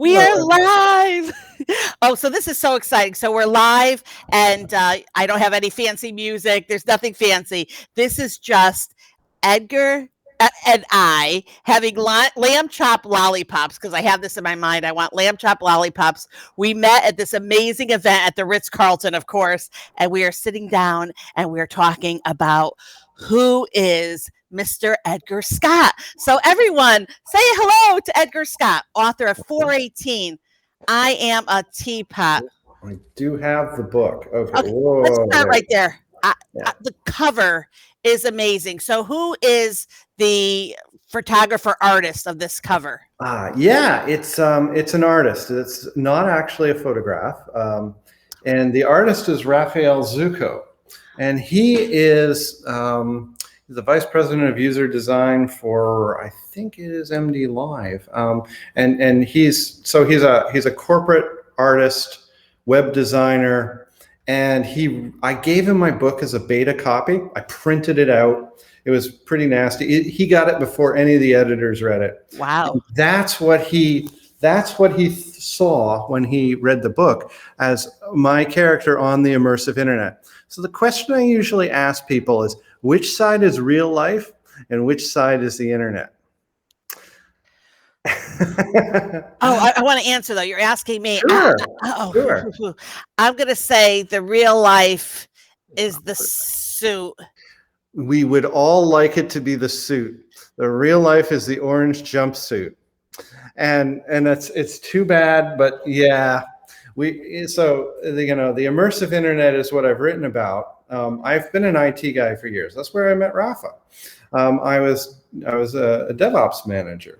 We are live. Oh, so this is so exciting. So we're live, and I don't have any fancy music. There's nothing fancy. This is just Edgar and I having lamb chop lollipops, because I have this in my mind. I want lamb chop lollipops. We met at this amazing event at the Ritz-Carlton, of course, and we are sitting down and we're talking about who is Mr. Edgar Scott. So everyone, say hello to Edgar Scott, author of 418. I Am a Teapot. I do have the book. Okay. Let's start right there. The cover is amazing. So who is the photographer artist of this cover? Yeah, it's an artist. It's not actually a photograph. And the artist is Raphael Zucco. And he is the vice president of user design for, I think it is MD Live. And he's a corporate artist, web designer, and I gave him my book as a beta copy. I printed it out. It was pretty nasty. He got it before any of the editors read it. Wow. And that's what he saw when he read the book, as my character on the immersive internet. So the question I usually ask people is, which side is real life and which side is the internet? I want to answer though. You're asking me. Sure. Sure. I'm going to say the real life is the suit. We would all like it to be the suit. The real life is the orange jumpsuit. And it's too bad, but yeah, the immersive internet is what I've written about. I've been an IT guy for years. That's where I met Rafa. I was a DevOps manager.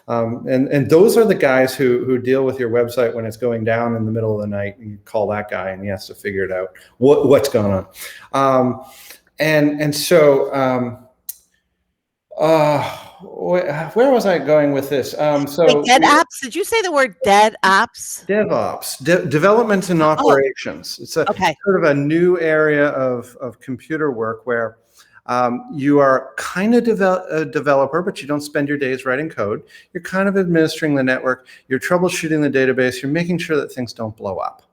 And those are the guys who deal with your website when it's going down in the middle of the night. You call that guy and he has to figure it out what's going on. Where was I going with this? Dead ops. Did you say the word dead ops? DevOps, development and operations. It's sort of a new area of computer work where you are kind of a developer, but you don't spend your days writing code. You're kind of administering the network. You're troubleshooting the database. You're making sure that things don't blow up.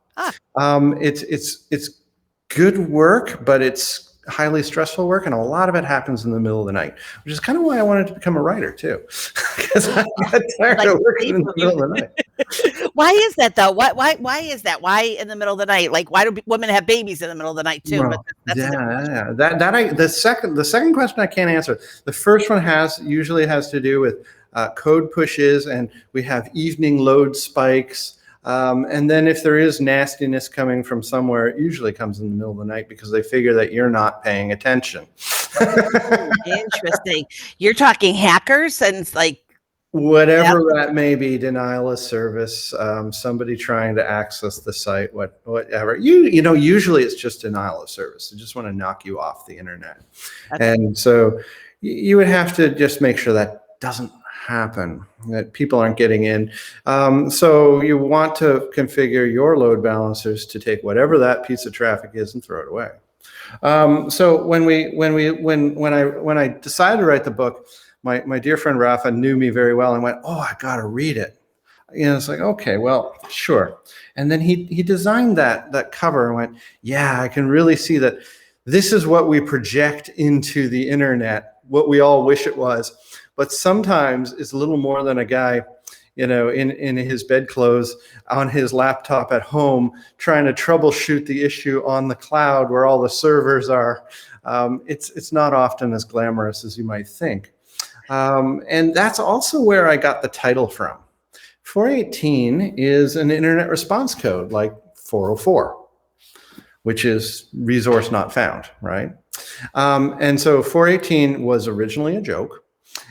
It's good work, but it's highly stressful work, and a lot of it happens in the middle of the night, which is kind of why I wanted to become a writer too, because I got tired of working in the middle of the night. Why is that though? Why is that? Why in the middle of the night? Like, why do women have babies in the middle of the night too? Well, the second question I can't answer. The first one usually has to do with code pushes, and we have evening load spikes. And then if there is nastiness coming from somewhere, it usually comes in the middle of the night because they figure that you're not paying attention. Interesting. You're talking hackers and like whatever that may be, denial of service, somebody trying to access the site, whatever. Usually it's just denial of service. They just want to knock you off the internet. Okay. And so you would have to just make sure that doesn't happen, that people aren't getting in. So you want to configure your load balancers to take whatever that piece of traffic is and throw it away. So when I decided to write the book, my dear friend Rafa knew me very well and went, "Oh, I got to read it." It's like, okay, well, sure. And then he designed that cover and went, "Yeah, I can really see that this is what we project into the internet, what we all wish it was. But sometimes it's a little more than a guy, in his bedclothes on his laptop at home trying to troubleshoot the issue on the cloud where all the servers are. It's not often as glamorous as you might think. And that's also where I got the title from. 418 is an internet response code like 404, which is resource not found, right? And so 418 was originally a joke.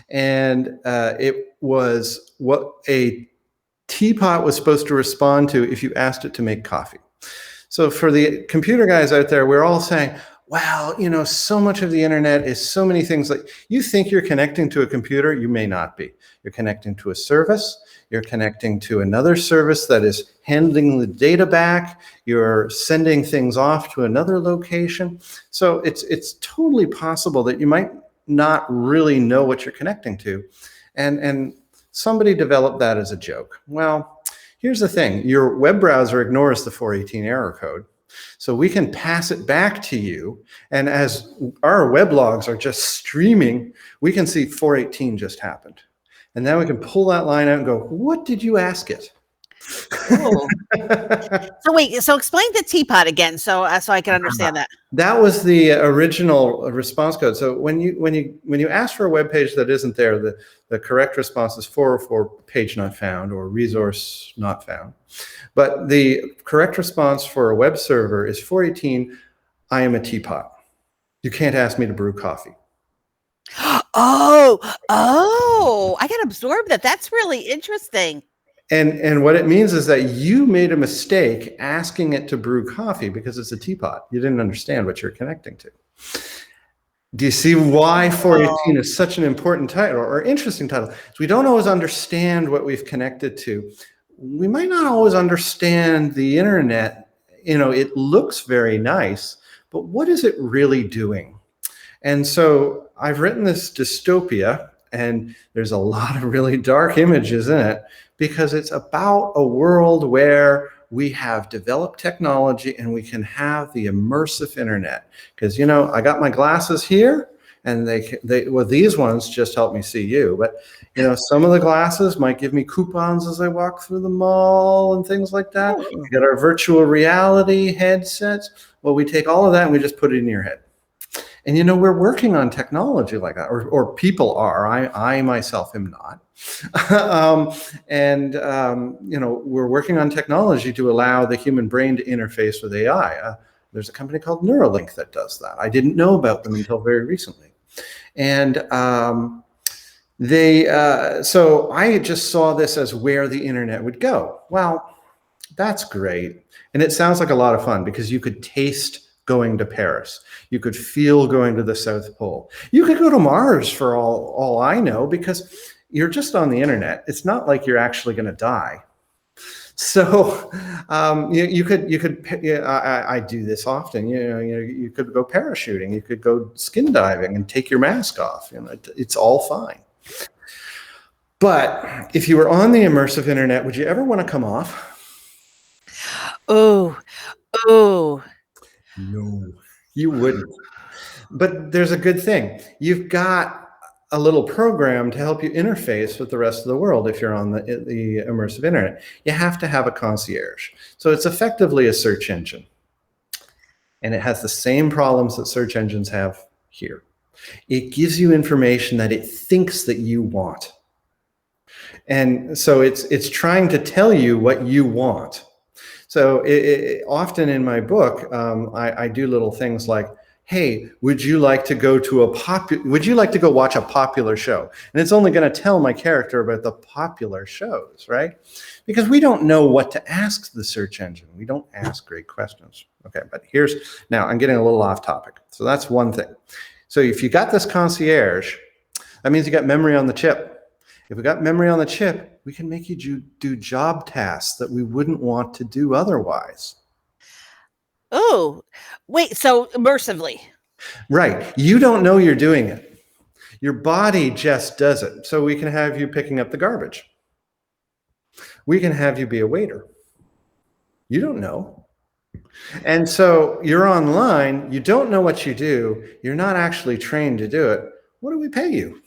And it was what a teapot was supposed to respond to if you asked it to make coffee. So for the computer guys out there, we're all saying, wow, so much of the internet is so many things. Like, you think you're connecting to a computer, you may not be. You're connecting to a service. You're connecting to another service that is handing the data back. You're sending things off to another location. So it's totally possible that you might not really know what you're connecting to. And somebody developed that as a joke. Well, Here's the thing. Your web browser ignores the 418 error code. So we can pass it back to you. And as our web logs are just streaming, we can see 418 just happened. And now we can pull that line out and go, what did you ask it? Oh. So wait, so explain the teapot again, so I can understand that. That was the original response code. So when you ask for a web page that isn't there, the correct response is 404 page not found or resource not found. But the correct response for a web server is 418, I am a teapot. You can't ask me to brew coffee. Oh, I got to absorb that. That's really interesting. And what it means is that you made a mistake asking it to brew coffee because it's a teapot. You didn't understand what you're connecting to. Do you see why 418 is such an important title or interesting title? We don't always understand what we've connected to. We might not always understand the internet. You know, it looks very nice, but what is it really doing? And so I've written this dystopia, and there's a lot of really dark images in it, because it's about a world where we have developed technology and we can have the immersive internet. Because, you know, I got my glasses here, and well, these ones just help me see you. But, you know, some of the glasses might give me coupons as I walk through the mall and things like that. We got our virtual reality headsets. Well, we take all of that and we just put it in your head. And, you know, we're working on technology like that, or people are. I myself am not. You know, we're working on technology to allow the human brain to interface with AI. There's a company called Neuralink that does that. I didn't know about them until very recently. And so I just saw this as where the internet would go. Well, that's great. And it sounds like a lot of fun, because you could taste going to Paris. You could feel going to the South Pole. You could go to Mars for all I know, because you're just on the internet. It's not like you're actually going to die. So you could. I do this often. You could go parachuting. You could go skin diving and take your mask off. You know, it's all fine. But if you were on the immersive internet, would you ever want to come off? Oh. No, you wouldn't. But there's a good thing. You've got a little program to help you interface with the rest of the world if you're on the immersive internet. You have to have a concierge. So it's effectively a search engine. And it has the same problems that search engines have here. It gives you information that it thinks that you want. And so it's trying to tell you what you want. So often in my book, I do little things like, hey, would you like to go watch a popular show? And it's only going to tell my character about the popular shows, right? Because we don't know what to ask the search engine. We don't ask great questions. Okay, but now I'm getting a little off topic. So that's one thing. So if you got this concierge, that means you got memory on the chip. If we got memory on the chip, we can make you do job tasks that we wouldn't want to do otherwise. Oh, wait, so immersively. Right. You don't know you're doing it. Your body just does it. So we can have you picking up the garbage. We can have you be a waiter. You don't know. And so you're online. You don't know what you do. You're not actually trained to do it. What do we pay you?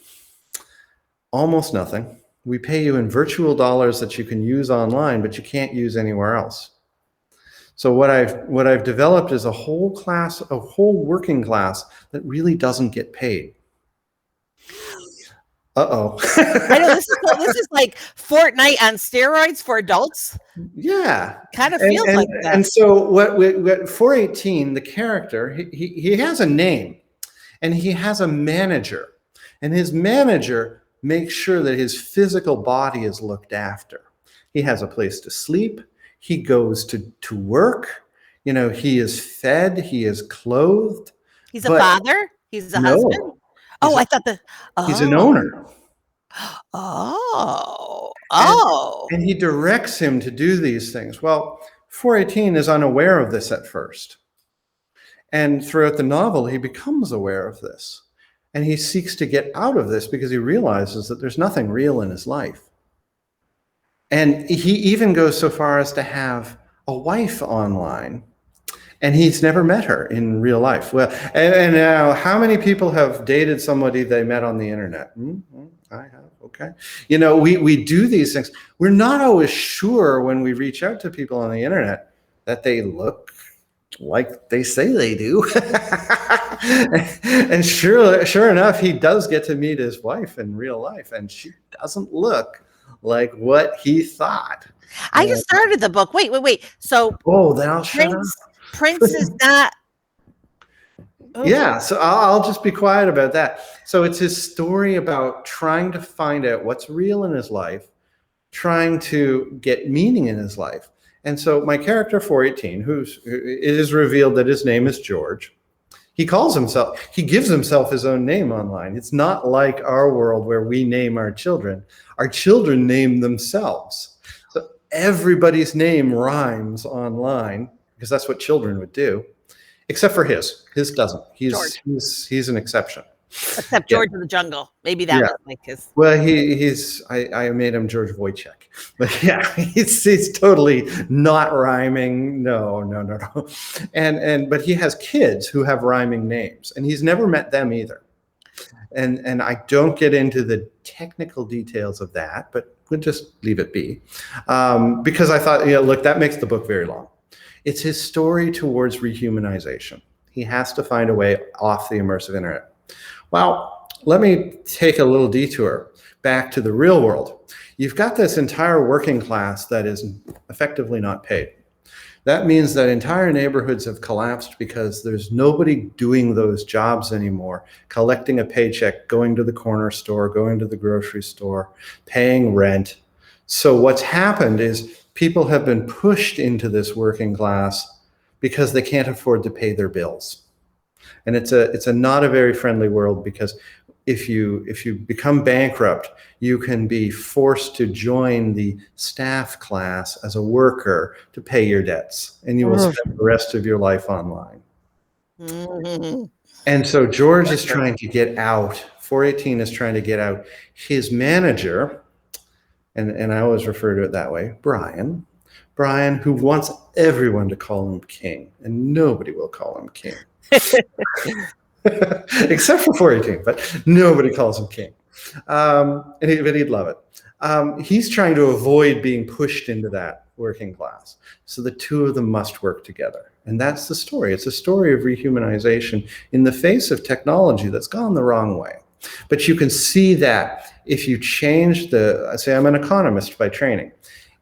Almost nothing. We pay you in virtual dollars that you can use online, but you can't use anywhere else. So what I've developed is a whole working class that really doesn't get paid. Uh-oh. I know this is like Fortnite on steroids for adults. Yeah. Kind of feels like that. And so what 418, the character, he has a name, and he has a manager, and his manager makes sure that his physical body is looked after. He has a place to sleep. He goes to work. You know, he is fed. He is clothed. He's a father? He's a husband? I thought he's an owner. Oh. And he directs him to do these things. Well, 418 is unaware of this at first. And throughout the novel, he becomes aware of this. And he seeks to get out of this because he realizes that there's nothing real in his life. And he even goes so far as to have a wife online, and he's never met her in real life. Well, and now, how many people have dated somebody they met on the internet? I have. Okay. We do these things. We're not always sure when we reach out to people on the internet that they look like they say they do. And sure enough, he does get to meet his wife in real life, and she doesn't look like what he thought. I just started the book. Wait. So Then I'll shut up. Prince is not. Yeah, so I'll just be quiet about that. So it's his story about trying to find out what's real in his life, trying to get meaning in his life. And so my character 418, it is revealed that his name is George. He gives himself his own name online. It's not like our world where we name our children. Our children name themselves. So everybody's name rhymes online because that's what children would do, except for his. His doesn't. He's an exception. Except George of the Jungle. Maybe that was like his. Well, I made him George Wojciech. But yeah, he's totally not rhyming. No. But he has kids who have rhyming names, and he's never met them either. And I don't get into the technical details of that, but we'll just leave it be. Because I thought, look, that makes the book very long. It's his story towards rehumanization. He has to find a way off the immersive internet. Well, let me take a little detour back to the real world. You've got this entire working class that is effectively not paid. That means that entire neighborhoods have collapsed because there's nobody doing those jobs anymore, collecting a paycheck, going to the corner store, going to the grocery store, paying rent. So what's happened is people have been pushed into this working class because they can't afford to pay their bills. And it's a not a very friendly world, because if you become bankrupt, you can be forced to join the staff class as a worker to pay your debts, and you will spend the rest of your life online. And so George is trying to get out. 418 is trying to get out. His manager, and I always refer to it that way, Brian, who wants everyone to call him king, and nobody will call him king. Except for 418, but nobody calls him king. But he'd love it. He's trying to avoid being pushed into that working class. So the two of them must work together. And that's the story. It's a story of rehumanization in the face of technology that's gone the wrong way. But you can see that if you change say I'm an economist by training.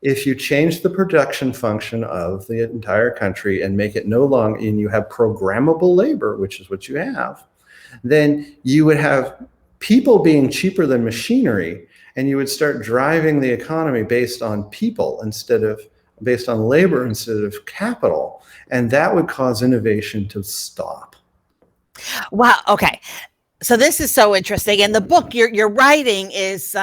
If you change the production function of the entire country and make it no longer, and you have programmable labor, which is what you have, then you would have people being cheaper than machinery, and you would start driving the economy based on people based on labor instead of capital. And that would cause innovation to stop. Wow. Okay. So this is so interesting. And the book you're writing is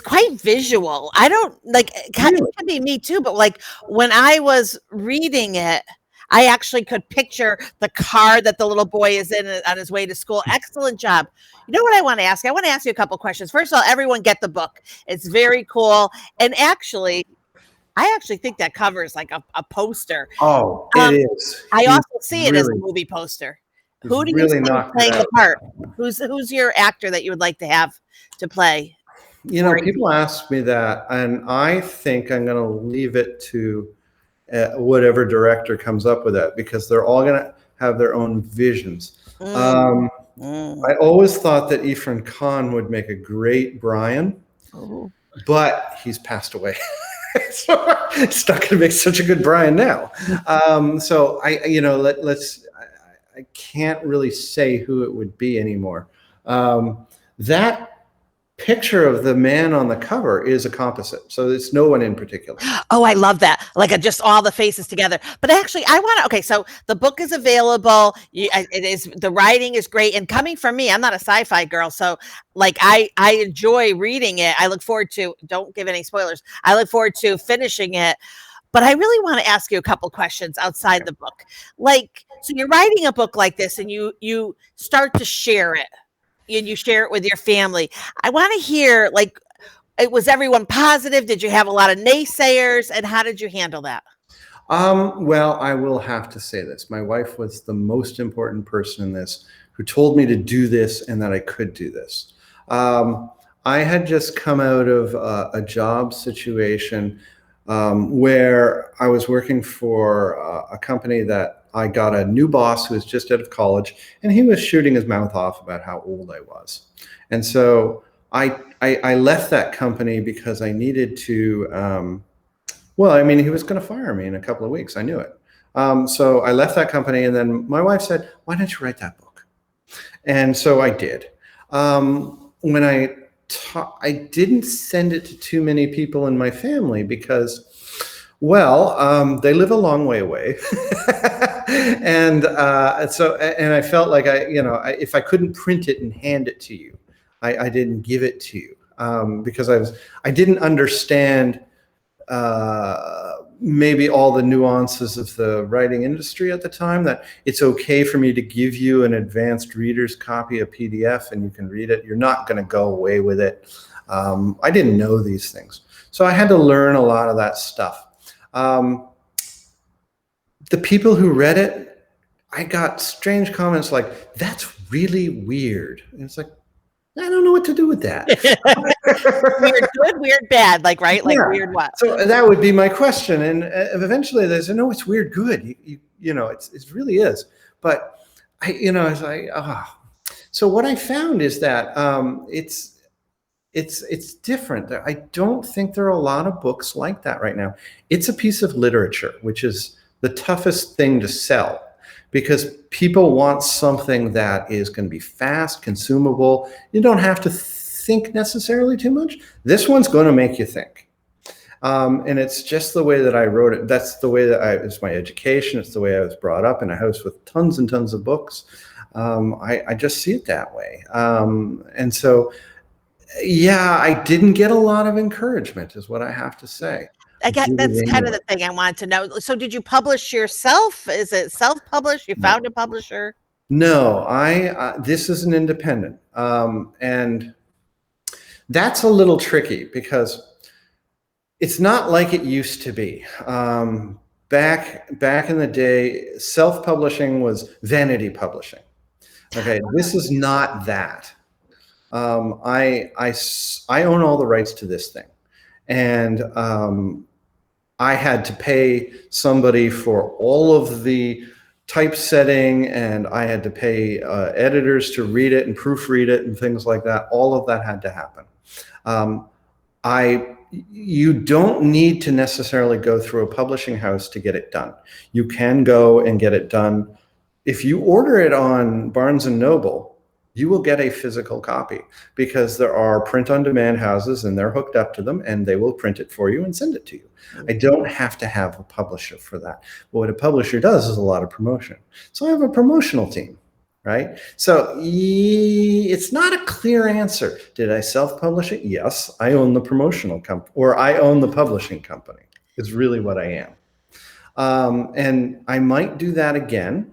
quite visual. I don't it could be me too, but like when I was reading it, I actually could picture the car that the little boy is in on his way to school. Excellent job. You know what I want to ask? I want to ask you a couple questions. First of all, everyone get the book. It's very cool. And actually, I actually think that cover is like a poster. Oh, it is. I also see it as a movie poster. Who do you see playing the part? Who's your actor that you would like to have to play? People ask me that, and I think I'm going to leave it to whatever director comes up with that, because they're all going to have their own visions. I always thought that Irfan Khan would make a great Brian, but he's passed away. So he's not going to make such a good Brian now. So I can't really say who it would be anymore. That picture of the man on the cover is a composite, so it's no one in particular. Oh, I love that. Like just all the faces together. But actually, I want to. Okay, so the book is available. It is. The writing is great, and coming from me, I'm not a sci-fi girl, so like I enjoy reading it. I look forward to. Don't give any spoilers. I look forward to finishing it. But I really want to ask you a couple questions outside the book. Like, so you're writing a book like this, and you start to share it, and you share it with your family. I want to hear, like, Was everyone positive? Did you have a lot of naysayers? And how did you handle that? Well, I will have to say this. My wife was the most important person in this, who told me to do this and that I could do this. I had just come out of a job situation where I was working for a company that I got a new boss who was just out of college, and he was shooting his mouth off about how old I was. And so I left that company because I needed to, well, I mean, he was going to fire me in a couple of weeks. I knew it. So I left that company, and then my wife said, "Why don't you write that book?" And so I did. When I didn't send it to too many people in my family because, well, they live a long way away, and I felt like if I couldn't print it and hand it to you, I didn't give it to you because I didn't understand maybe all the nuances of the writing industry at the time, that it's okay for me to give you an advanced reader's copy, a PDF, and you can read it. You're not going to go away with it. I didn't know these things. So I had to learn a lot of that stuff. The people who read it, I got strange comments like, "That's really weird." And it's like, I don't know what to do with that. Weird good, weird bad, like, right? Like, Yeah. weird what? So that would be my question. And eventually they said, "No, it's weird good. It really is." But it's like, So what I found is that it's different. I don't think there are a lot of books like that right now. It's a piece of literature, which is the toughest thing to sell, because people want something that is going to be fast, consumable. You don't have to think necessarily too much. This one's going to make you think. And it's just the way that I wrote it. That's the way that it's my education. It's the way I was brought up in a house with tons and tons of books. I just see it that way. And so, yeah, I didn't get a lot of encouragement, is what I have to say. That's kind of the thing I wanted to know. So did you publish yourself? Is it self-published? You found a publisher? No, this is an independent. And that's a little tricky because it's not like it used to be. Back in the day, self-publishing was vanity publishing. Okay, this is not that. I own all the rights to this thing, and I had to pay somebody for all of the typesetting, and I had to pay editors to read it and proofread it and things like that. All of that had to happen. You don't need to necessarily go through a publishing house to get it done. You can go and get it done. If you order it on Barnes and Noble, you will get a physical copy, because there are print-on-demand houses and they're hooked up to them, and they will print it for you and send it to you. I don't have to have a publisher for that. But what a publisher does is a lot of promotion. So I have a promotional team, right? So it's not a clear answer. Did I self-publish it? Yes, I own the promotional company, or I own the publishing company. It's really what I am. And I might do that again.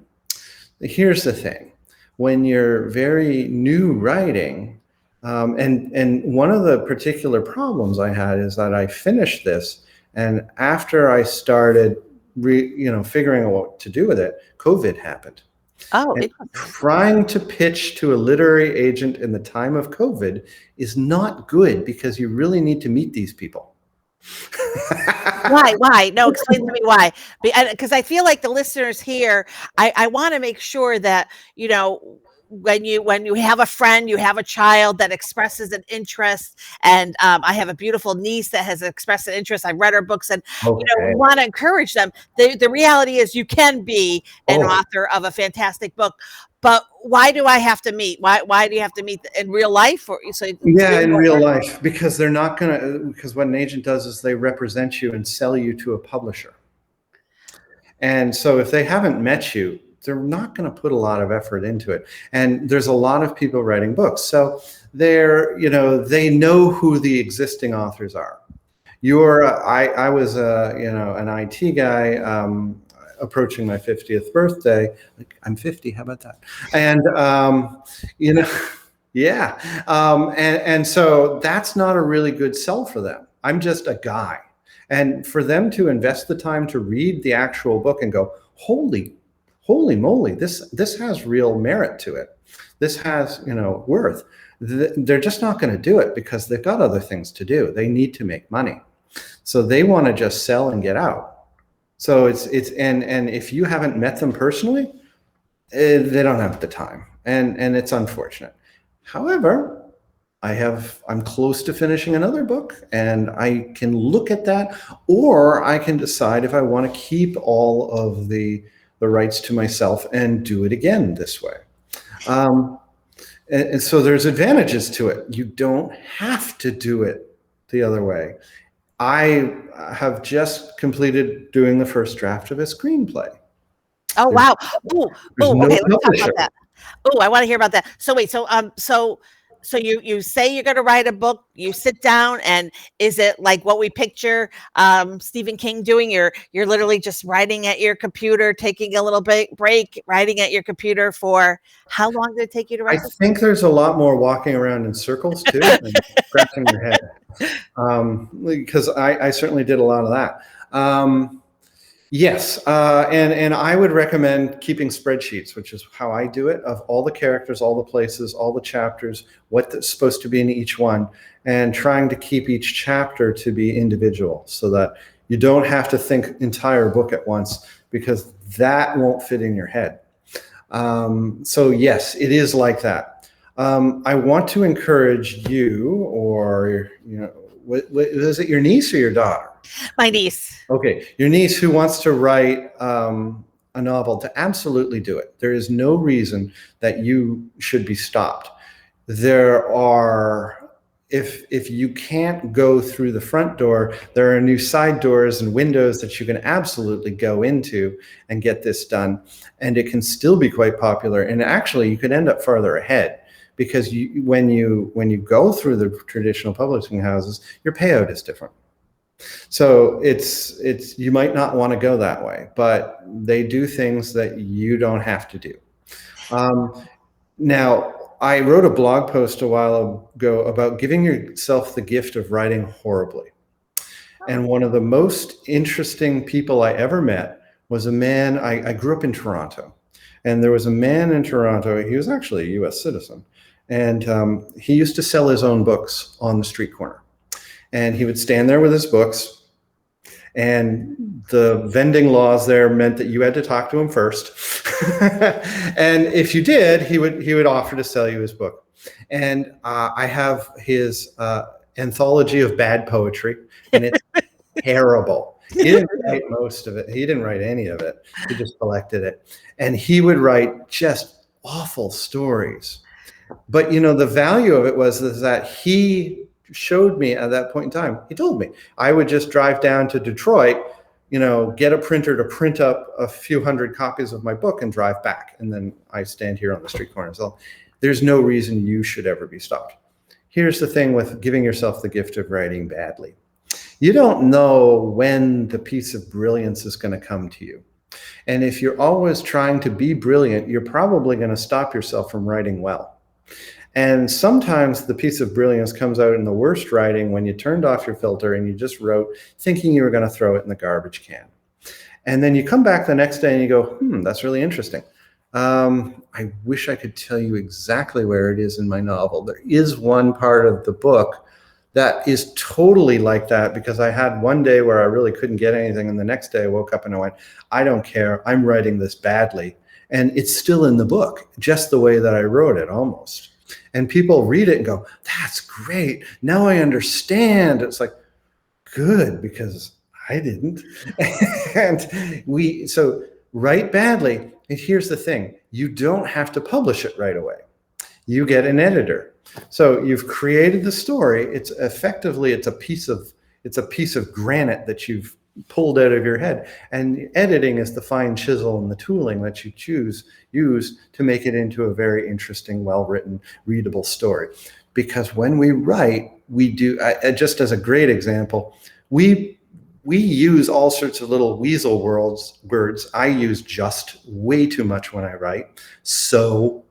Here's the thing. When you're very new writing, and one of the particular problems I had is that I finished this, and after I started figuring out what to do with it, COVID happened. Oh, trying to pitch to a literary agent in the time of COVID is not good, because you really need to meet these people. Why? No, explain to me why. Because I feel like the listeners here, I want to make sure that, when you have a friend, you have a child that expresses an interest, and I have a beautiful niece that has expressed an interest. I read her books, and we want to encourage them. The reality is, you can be an author of a fantastic book, but why do I have to meet? Why do you have to meet in real life? In real life, because they're not because what an agent does is they represent you and sell you to a publisher. And so if they haven't met you, they're not going to put a lot of effort into it. And there's a lot of people writing books. So they know who the existing authors are. I was an IT guy, approaching my 50th birthday. I'm 50. How about that? And, Yeah. And so that's not a really good sell for them. I'm just a guy. And for them to invest the time to read the actual book and go, holy moly, this has real merit to it. This has, worth. They're just not going to do it because they've got other things to do. They need to make money. So they want to just sell and get out. So and if you haven't met them personally, they don't have the time. And it's unfortunate. However, I'm close to finishing another book and I can look at that, or I can decide if I want to keep all of the rights to myself and do it again this way. And so there's advantages to it. You don't have to do it the other way. I have just completed doing the first draft of a screenplay. Oh, wow. Oh, No okay. Let's talk publisher. about that. Oh, I want to hear about that. So wait, so you say you're going to write a book, you sit down, and is it like what we picture Stephen King doing? You're literally just writing at your computer, taking a little break, writing at your computer for how long did it take you to write? I think there's a lot more walking around in circles too, and scratching your head, because I certainly did a lot of that. Yes, and I would recommend keeping spreadsheets, which is how I do it, of all the characters, all the places, all the chapters, what's supposed to be in each one, and trying to keep each chapter to be individual so that you don't have to think entire book at once, because that won't fit in your head. So yes, it is like that. I want to encourage you, or, is it your niece or your daughter? My niece. Okay, your niece who wants to write a novel, to absolutely do it. There is no reason that you should be stopped. There are, if you can't go through the front door, there are new side doors and windows that you can absolutely go into and get this done. And it can still be quite popular. And actually, you could end up farther ahead, because when you go through the traditional publishing houses, your payout is different. So it's you might not want to go that way, but they do things that you don't have to do. Now, I wrote a blog post a while ago about giving yourself the gift of writing horribly. And one of the most interesting people I ever met was a man. I grew up in Toronto, and there was a man in Toronto. He was actually a US citizen, and he used to sell his own books on the street corner. And he would stand there with his books, and the vending laws there meant that you had to talk to him first. And if you did, he would offer to sell you his book. And I have his anthology of bad poetry, and it's terrible. He didn't write most of it. He didn't write any of it. He just collected it. And he would write just awful stories. But, the value of it was that he showed me at that point in time. He told me I would just drive down to Detroit, get a printer to print up a few hundred copies of my book and drive back. And then I stand here on the street corner. So there's no reason you should ever be stopped. Here's the thing with giving yourself the gift of writing badly. You don't know when the piece of brilliance is going to come to you. And if you're always trying to be brilliant, you're probably going to stop yourself from writing well. And sometimes the piece of brilliance comes out in the worst writing when you turned off your filter and you just wrote thinking you were going to throw it in the garbage can. And then you come back the next day and you go, that's really interesting. I wish I could tell you exactly where it is in my novel. There is one part of the book that is totally like that, because I had one day where I really couldn't get anything. And the next day I woke up and I went, I don't care. I'm writing this badly. And it's still in the book, just the way that I wrote it almost. And people read it and go, that's great. Now I understand. It's like, good, because I didn't. And so write badly. And here's the thing. You don't have to publish it right away. You get an editor. So you've created the story. It's a piece of granite that you've pulled out of your head. And editing is the fine chisel and the tooling that you use to make it into a very interesting, well-written, readable story. Because when we write, we do, just as a great example, we use all sorts of little weasel words. I use just way too much when I write. So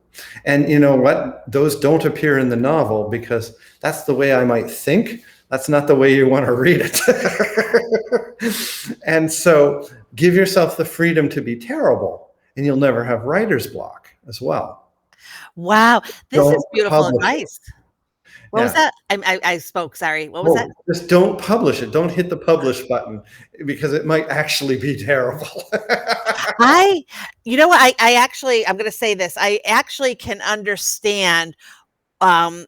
And you know what? Those don't appear in the novel because that's the way I might think. That's not the way you want to read it. And so give yourself the freedom to be terrible, and you'll never have writer's block as well. Wow, this Don't is beautiful publish it. advice. What was Yeah. that? I spoke, sorry. What was that? Oh, just don't publish it. Don't hit the publish button because it might actually be terrible. I you know what? I actually I'm gonna say this. I actually can understand, um,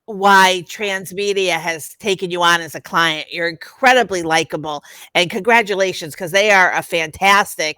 why transmedia has taken you on as a client. You're incredibly likable, and congratulations because they are a fantastic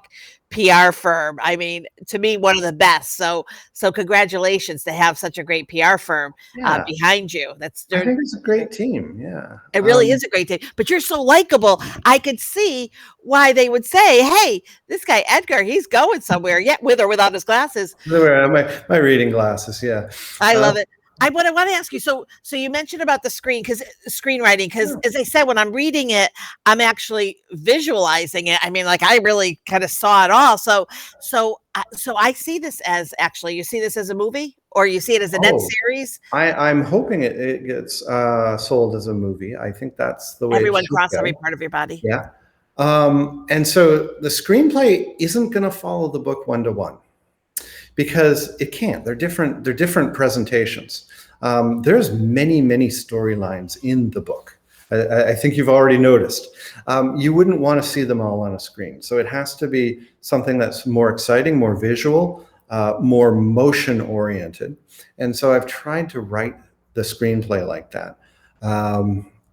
PR firm. I mean, to me, one of the best. So congratulations to have such a great PR firm Yeah, behind you. I think it's a great team. Yeah. it really is a great day. But you're so likable. I could see why they would say, "Hey, this guy Edgar, he's going somewhere." Yet with or without his glasses. My reading glasses. Yeah. I Uh, love it. I wanna ask you, so you mentioned about the screenwriting, because yeah. as I said, when I'm reading it, I'm actually visualizing it. I mean, like, I really kinda saw it all. So I see this as actually you see this as a movie, or you see it as a net Oh, series? I'm hoping it gets sold as a movie. I think that's the way it Everyone should cross every go. part of your body. Yeah. And so the screenplay isn't going to follow the book one to one because it can't. They're different. They're different presentations. There's many storylines in the book. I think you've already noticed. You wouldn't want to see them all on a screen. So it has to be something that's more exciting, more visual, more motion oriented. And so I've tried to write the screenplay like that.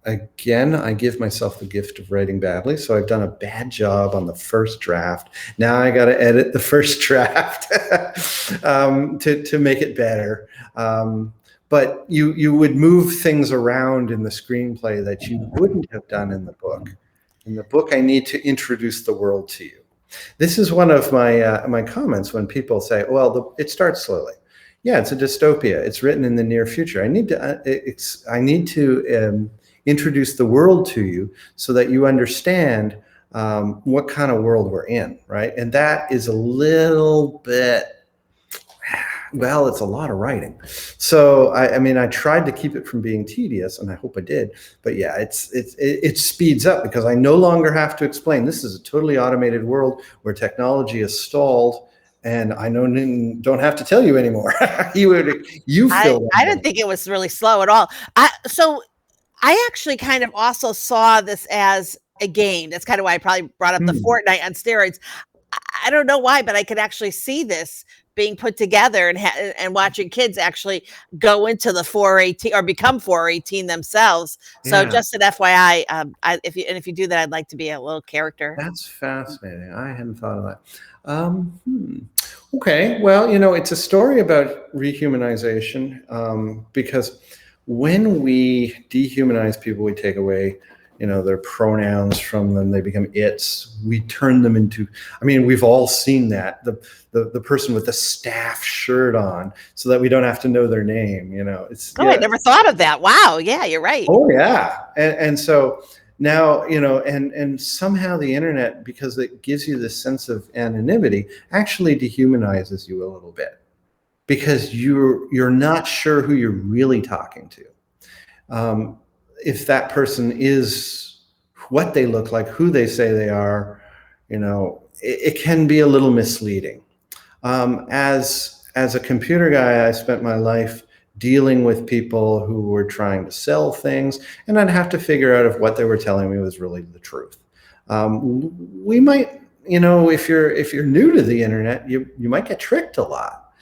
Again, I give myself the gift of writing badly. So I've done a bad job on the first draft. Now I got to edit the first draft to make it better. But you would move things around in the screenplay that you wouldn't have done in the book. In the book, I need to introduce the world to you. This is one of my comments when people say, "Well, it starts slowly." Yeah, it's a dystopia. It's written in the near future. I need to introduce the world to you so that you understand what kind of world we're in, right? And that is a little bit, well, it's a lot of writing. So I mean, I tried to keep it from being tedious, and I hope I did. But yeah, it speeds up because I no longer have to explain. This is a totally automated world where technology is stalled, and I don't have to tell you anymore. you I fill that I in. didn't think it was really slow at all. I actually kind of also saw this as a game. That's kind of why I probably brought up the Fortnite on steroids. I don't know why, but I could actually see this being put together and watching kids actually go into the 418 or become 418 themselves. So Yeah. just an FYI, if you do that, I'd like to be a little character. That's fascinating. I hadn't thought of that. Okay, well, it's a story about rehumanization because when we dehumanize people, we take away, their pronouns from them. They become its. We turn them into. I mean, we've all seen that the person with the staff shirt on, so that we don't have to know their name. I never thought of that. Wow, yeah, you're right. Oh yeah, and so now and somehow the internet, because it gives you this sense of anonymity, actually dehumanizes you a little bit because you're not sure who you're really talking to. If that person is what they look like, who they say they are, it can be a little misleading. As a computer guy, I spent my life dealing with people who were trying to sell things, and I'd have to figure out if what they were telling me was really the truth. We might, if you're new to the internet, you might get tricked a lot.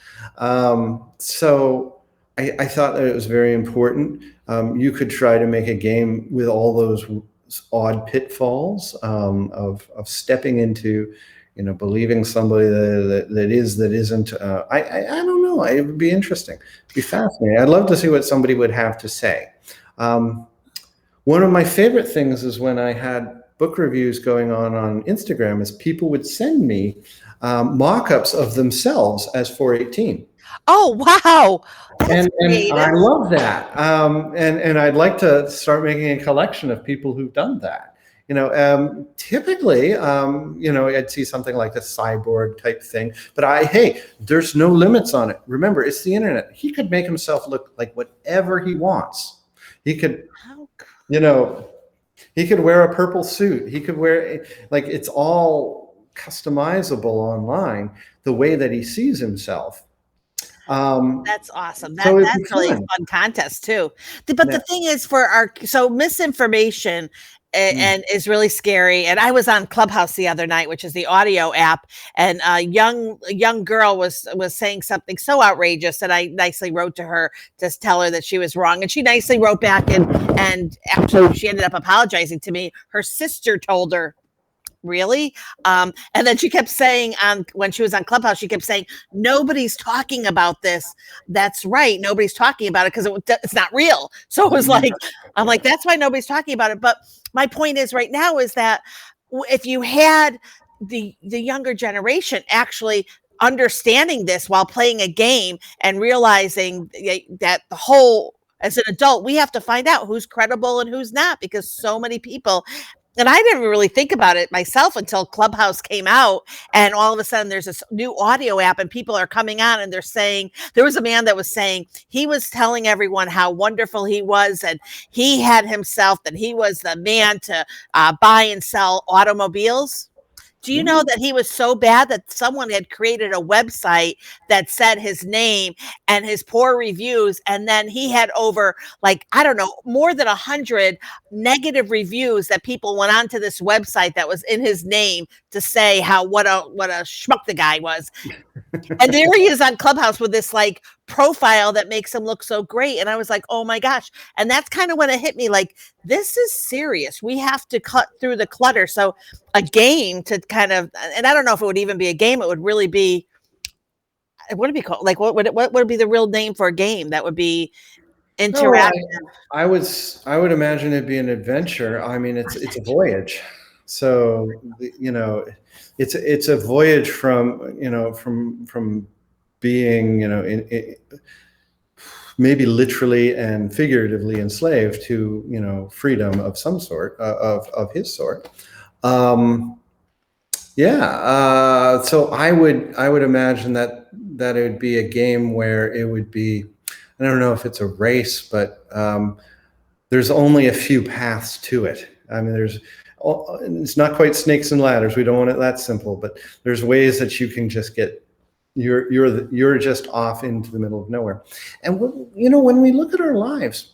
So I thought that it was very important. You could try to make a game with all those odd pitfalls of stepping into, believing somebody that is, that isn't. I don't know. It would be interesting. It'd be fascinating. I'd love to see what somebody would have to say. One of my favorite things is when I had book reviews going on Instagram is people would send me mock-ups of themselves as 418. Oh, wow. That's And I creative. love that. And I'd like to start making a collection of people who've done that. Typically, I'd see something like a cyborg type thing, but hey, there's no limits on it. Remember, it's the internet. He could make himself look like whatever he wants. He could, How you know, he could wear a purple suit. He could wear, like, it's all customizable online, the way that he sees himself. That's awesome. So it'd be That's really a fun. fun contest too. But Yeah. the thing is, so misinformation Mm. and is really scary. And I was on Clubhouse the other night, which is the audio app, and a young girl was saying something so outrageous that I nicely wrote to her to tell her that she was wrong, and she nicely wrote back, and actually she ended up apologizing to me. Her sister told her, really? And then she kept saying, when she was on Clubhouse, she kept saying, nobody's talking about this. That's right, nobody's talking about it because it's not real. So it was Yeah. like, I'm like, that's why nobody's talking about it. But my point is right now is that if you had the younger generation actually understanding this while playing a game and realizing that the whole, as an adult, we have to find out who's credible and who's not, because so many people, and I didn't really think about it myself until Clubhouse came out, and all of a sudden there's this new audio app, and people are coming on and they're saying, there was a man that was saying he was telling everyone how wonderful he was, and he had himself, that he was the man to buy and sell automobiles. Do you know that he was so bad that someone had created a website that said his name and his poor reviews, and then he had over, like, I don't know, more than 100 negative reviews that people went onto this website that was in his name to say how what a schmuck the guy was. And there he is on Clubhouse with this like profile that makes him look so great. And I was like, oh my gosh. And that's kind of when it hit me, like, this is serious. We have to cut through the clutter. So a game to kind of, and I don't know if it would even be a game, it would really be, what would it be called? Like, what would be the real name for a game that would be No, interactive? I would imagine it'd be an adventure. I mean, it's a voyage. So, it's a voyage from being, maybe literally and figuratively enslaved to, freedom of some sort, of his sort. Yeah. So I would imagine that it would be a game where it would be, I don't know if it's a race, but there's only a few paths to it. I mean, it's not quite snakes and ladders. We don't want it that simple, but there's ways that you can just get, you're just off into the middle of nowhere. And when we look at our lives,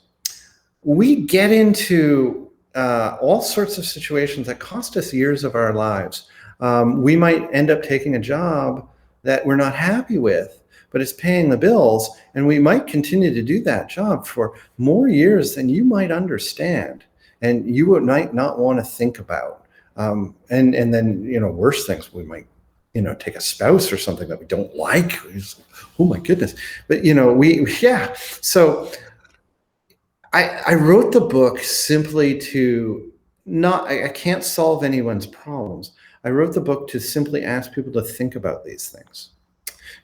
we get into all sorts of situations that cost us years of our lives. We might end up taking a job that we're not happy with, but it's paying the bills, and we might continue to do that job for more years than you might understand, and you might not want to think about. And then, worse things, we might, take a spouse or something that we don't like. Oh my goodness. But, yeah. So I wrote the book simply to I can't solve anyone's problems. I wrote the book to simply ask people to think about these things,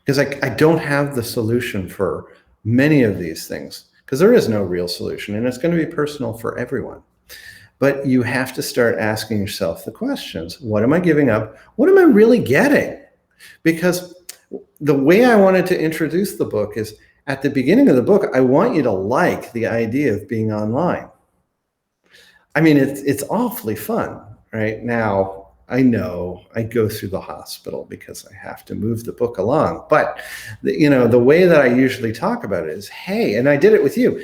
because I don't have the solution for many of these things, because there is no real solution, and it's going to be personal for everyone. But you have to start asking yourself the questions. What am I giving up? What am I really getting? Because the way I wanted to introduce the book is, at the beginning of the book, I want you to like the idea of being online. I mean, it's awfully fun. Right now, I know I go through the hospital because I have to move the book along. But the way that I usually talk about it is, hey, and I did it with you.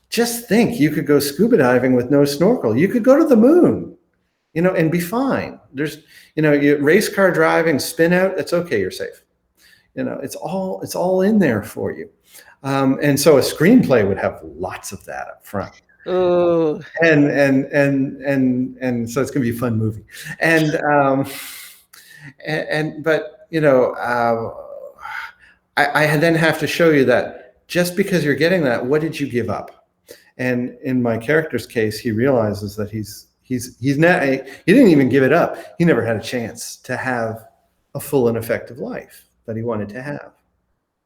Just think, you could go scuba diving with no snorkel. You could go to the moon, and be fine. There's, race car driving, spin out. It's okay. You're safe. It's all in there for you. And so a screenplay would have lots of that up front. Ooh. And so it's going to be a fun movie. But I then have to show you that just because you're getting that, what did you give up? And in my character's case, he realizes that he's not, he didn't even give it up. He never had a chance to have a full and effective life that he wanted to have.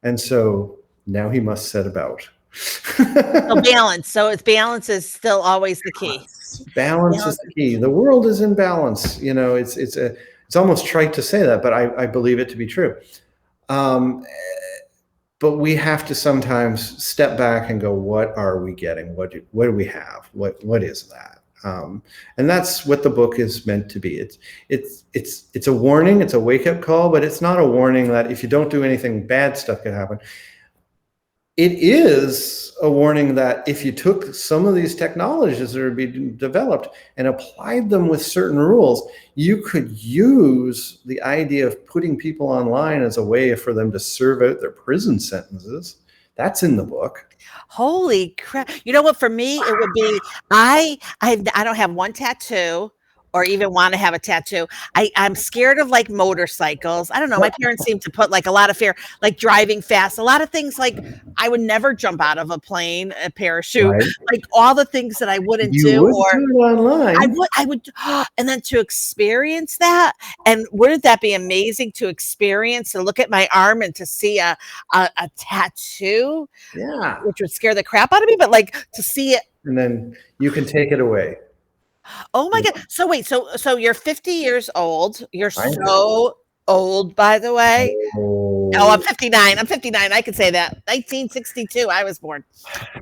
And so now he must set about. So balance. So balance is still always the key. Balance Yeah. is the key. The world is in balance. It's almost trite to say that, but I believe it to be true. Um, but we have to sometimes step back and go, what are we getting? What do we have? What is that? And that's what the book is meant to be. It's a warning. It's a wake up call, but it's not a warning that if you don't do anything, bad stuff could happen. It is a warning that if you took some of these technologies that are being developed and applied them with certain rules, you could use the idea of putting people online as a way for them to serve out their prison sentences. That's in the book. Holy crap. You know what, for me, it would be I don't have one tattoo or even want to have a tattoo. I'm scared of like motorcycles. I don't know. My parents seem to put like a lot of fear, like driving fast, a lot of things like I would never jump out of a plane, a parachute, Right? like all the things that I wouldn't You do would or do it online. I would, and then to experience that, and wouldn't that be amazing to experience, to look at my arm and to see a tattoo, Yeah. which would scare the crap out of me, but like to see it. And then you can take it away. Oh my God. So wait, so you're 50 years old. You're Right? so old, by the way. Oh, Oh, I'm 59. I'm 59. I can say that. 1962, I was born.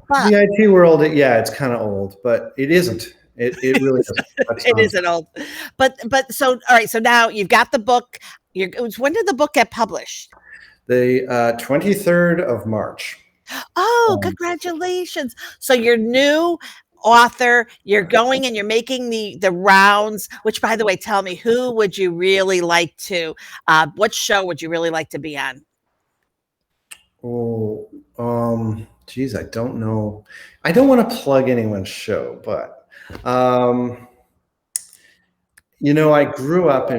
But the IT world, yeah, it's kind of old, but it isn't. It really isn't. That's it not. isn't old. But so all right, so now you've got the book. When did the book get published? The 23rd of March. Oh, congratulations. So you're new author, you're going and you're making the rounds, which by the way, tell me, who would you really like to what show would you really like to be on? Oh, geez, I don't know. I don't want to plug anyone's show, but um, I grew up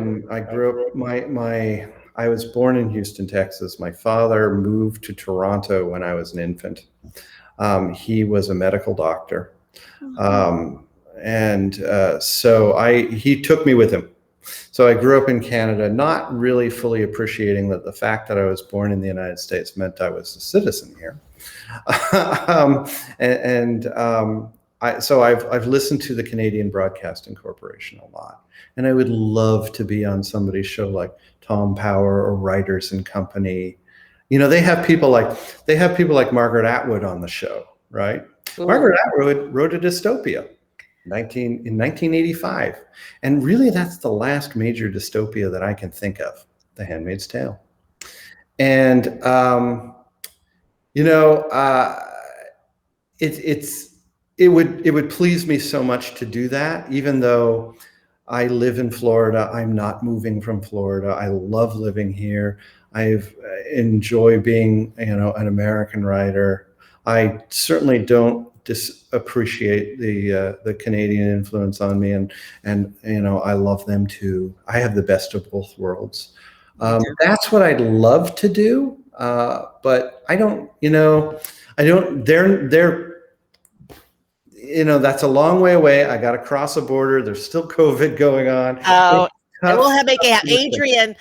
I was born in Houston, Texas. My father moved to Toronto when I was an infant. He was a medical doctor. Um, and so he took me with him. So I grew up in Canada, not really fully appreciating that the fact that I was born in the United States meant I was a citizen here. um, and so I've listened to the Canadian Broadcasting Corporation a lot, and I would love to be on somebody's show like Tom Power or Writers and Company. They have people like Margaret Atwood on the show, right? Ooh. Margaret Atwood wrote a dystopia in 1985. And really, that's the last major dystopia that I can think of, The Handmaid's Tale. And, it would please me so much to do that, even though I live in Florida. I'm not moving from Florida. I love living here. I enjoy being, an American writer. I certainly don't appreciate the Canadian influence on me, and I love them too. I have the best of both worlds. That's what I'd love to do, but I don't. I don't. They're. That's a long way away. I got to cross a border. There's still COVID going on. Oh, and we'll make it happen. Adrienne.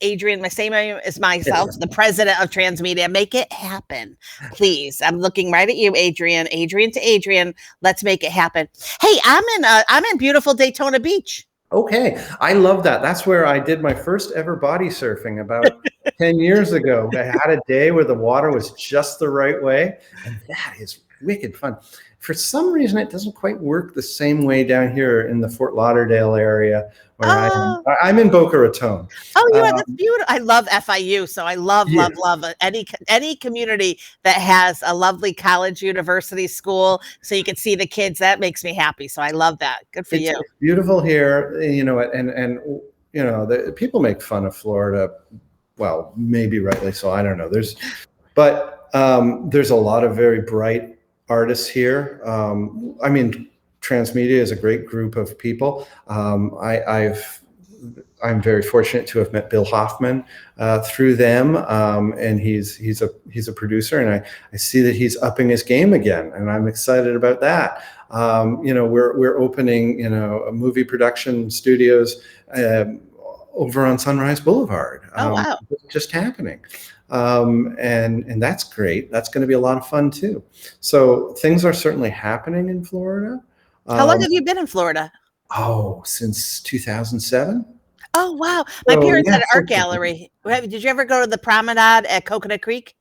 Adrienne, my same name as myself, the president of Transmedia. Make it happen, please. I'm looking right at you, Adrienne. Adrienne to Adrienne. Let's make it happen. Hey, I'm in beautiful Daytona Beach. Okay, I love that. That's where I did my first ever body surfing about 10 years ago. I had a day where the water was just the right way, and that is wicked fun. For some reason, it doesn't quite work the same way down here in the Fort Lauderdale area where I'm in Boca Raton. Oh, that's beautiful. I love FIU, so I love any community that has a lovely college, university, school, so you can see the kids. That makes me happy. So I love that. Good for you. It's beautiful here, and the people make fun of Florida. Well, maybe rightly so. I don't know. There's a lot of very bright artists here. Transmedia is a great group of people. I'm very fortunate to have met Bill Hoffman through them, and he's a producer, and I see that he's upping his game again, and I'm excited about that. We're opening movie production studios over on Sunrise Boulevard. Oh, wow. Just happening. And that's great. That's going to be a lot of fun too. So things are certainly happening in Florida. How long Um, have you been in Florida? since 2007. Oh, wow. My So parents yeah, had an art gallery. Did you ever go to the promenade at Coconut Creek?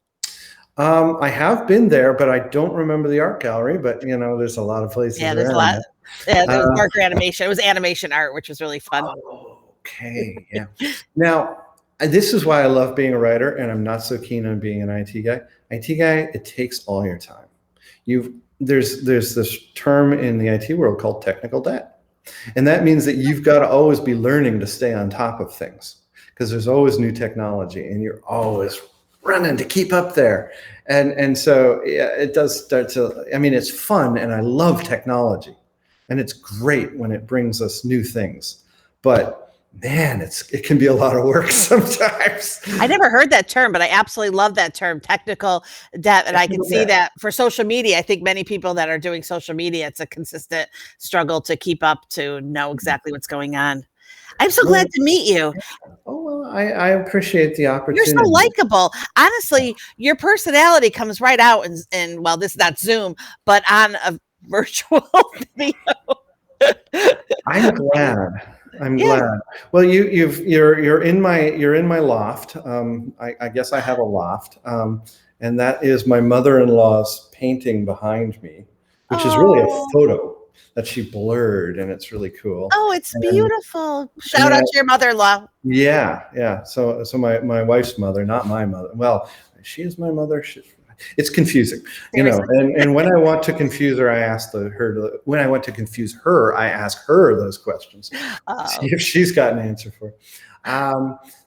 I have been there, but I don't remember the art gallery. But there's a lot of places Yeah, there's a around lot. there. Yeah, there was Uh, darker animation. It was animation art, which was really fun. okay, yeah. Now, this is why I love being a writer, and I'm not so keen on being an IT guy. IT guy, it takes all your time. There's this term in the IT world called technical debt. And that means that you've got to always be learning to stay on top of things because there's always new technology and you're always running to keep up there. And so yeah, it does start to, I mean, it's fun and I love technology and it's great when it brings us new things. But man, it can be a lot of work sometimes. I never heard that term, but I absolutely love that term, technical debt. And I can see that for social media. I think many people that are doing social media, it's a consistent struggle to keep up to know exactly what's going on. I'm so glad to meet you. Oh, well, I appreciate the You're so opportunity. likable. Honestly, your personality comes right out in well, this is not Zoom, but on a virtual video. I'm glad. I'm Yeah. glad. Well, you're in my loft. I guess I have a loft, and that is my mother-in-law's painting behind me, which is really a Oh, photo that she blurred, and it's really cool. oh, it's And beautiful. and Shout then out to your mother-in-law. yeah, yeah. So my wife's mother, not my mother. Well, she is my mother. It's confusing, Seriously. And when I want to confuse her, I ask her. When I want to confuse her, I ask her those questions, see Oh, if she's got an answer for it.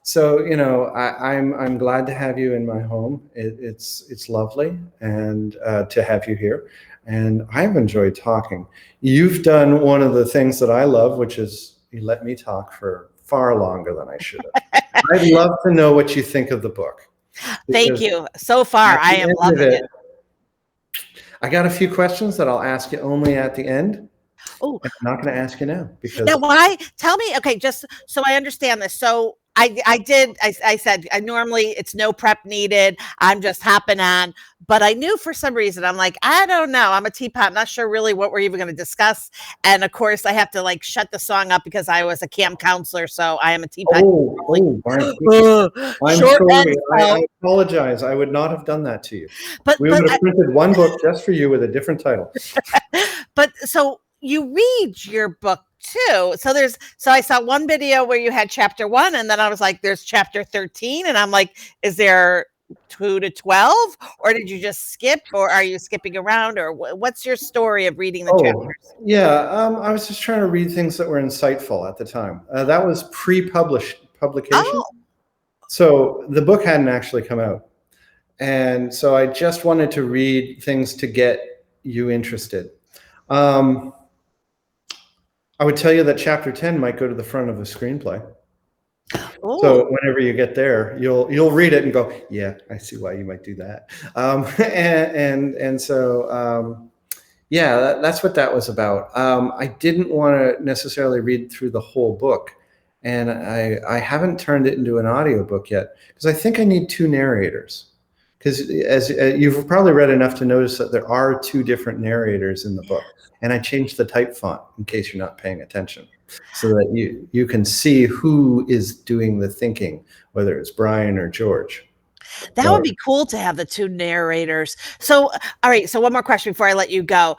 So I'm glad to have you in my home. It's lovely and to have you here, and I've enjoyed talking. You've done one of the things that I love, which is you let me talk for far longer than I should have. I'd love to know what you think of the book thank because you. So far, at I the am end of loving it, it. I got a few questions that I'll ask you only at the end. And Oh, I'm not going to ask you now now because why? Tell me. Okay, just so I understand this. So I said I normally it's no prep needed. I'm just hopping on, but I knew for some reason I'm like I don't know. I'm a teapot. I'm not sure really what we're even going to discuss. And of course, I have to like shut the song up because I was a camp counselor, so I am a teapot. I'm, I'm Short and sorry. I stout. apologize. I would not have done that to you. But We but would have printed one book just for you with a different title. but so you read your book too. So I saw one video where you had chapter 1 and then I was like there's chapter 13 and I'm like is there 2 to 12 or did you just skip or are you skipping around or what's your story of reading the Oh, chapters? yeah. I was just trying to read things that were insightful at the time. That was pre-published publication. Oh, So the book hadn't actually come out. And so I just wanted to read things to get you interested. Um, I would tell you that chapter 10 might go to the front of the screenplay. oh, So whenever you get there, you'll read it and go, yeah, I see why you might do that. And so yeah, that's what that was about. I didn't want to necessarily read through the whole book, and I haven't turned it into an audiobook yet because I think I need two narrators. Because as you've probably read enough to notice that there are two different narrators in the book, and I changed the type font in case you're not paying attention, so that you can see who is doing the thinking, whether it's Brian or George. that would Or be cool to have the two narrators. So all right, so one more question before I let you go.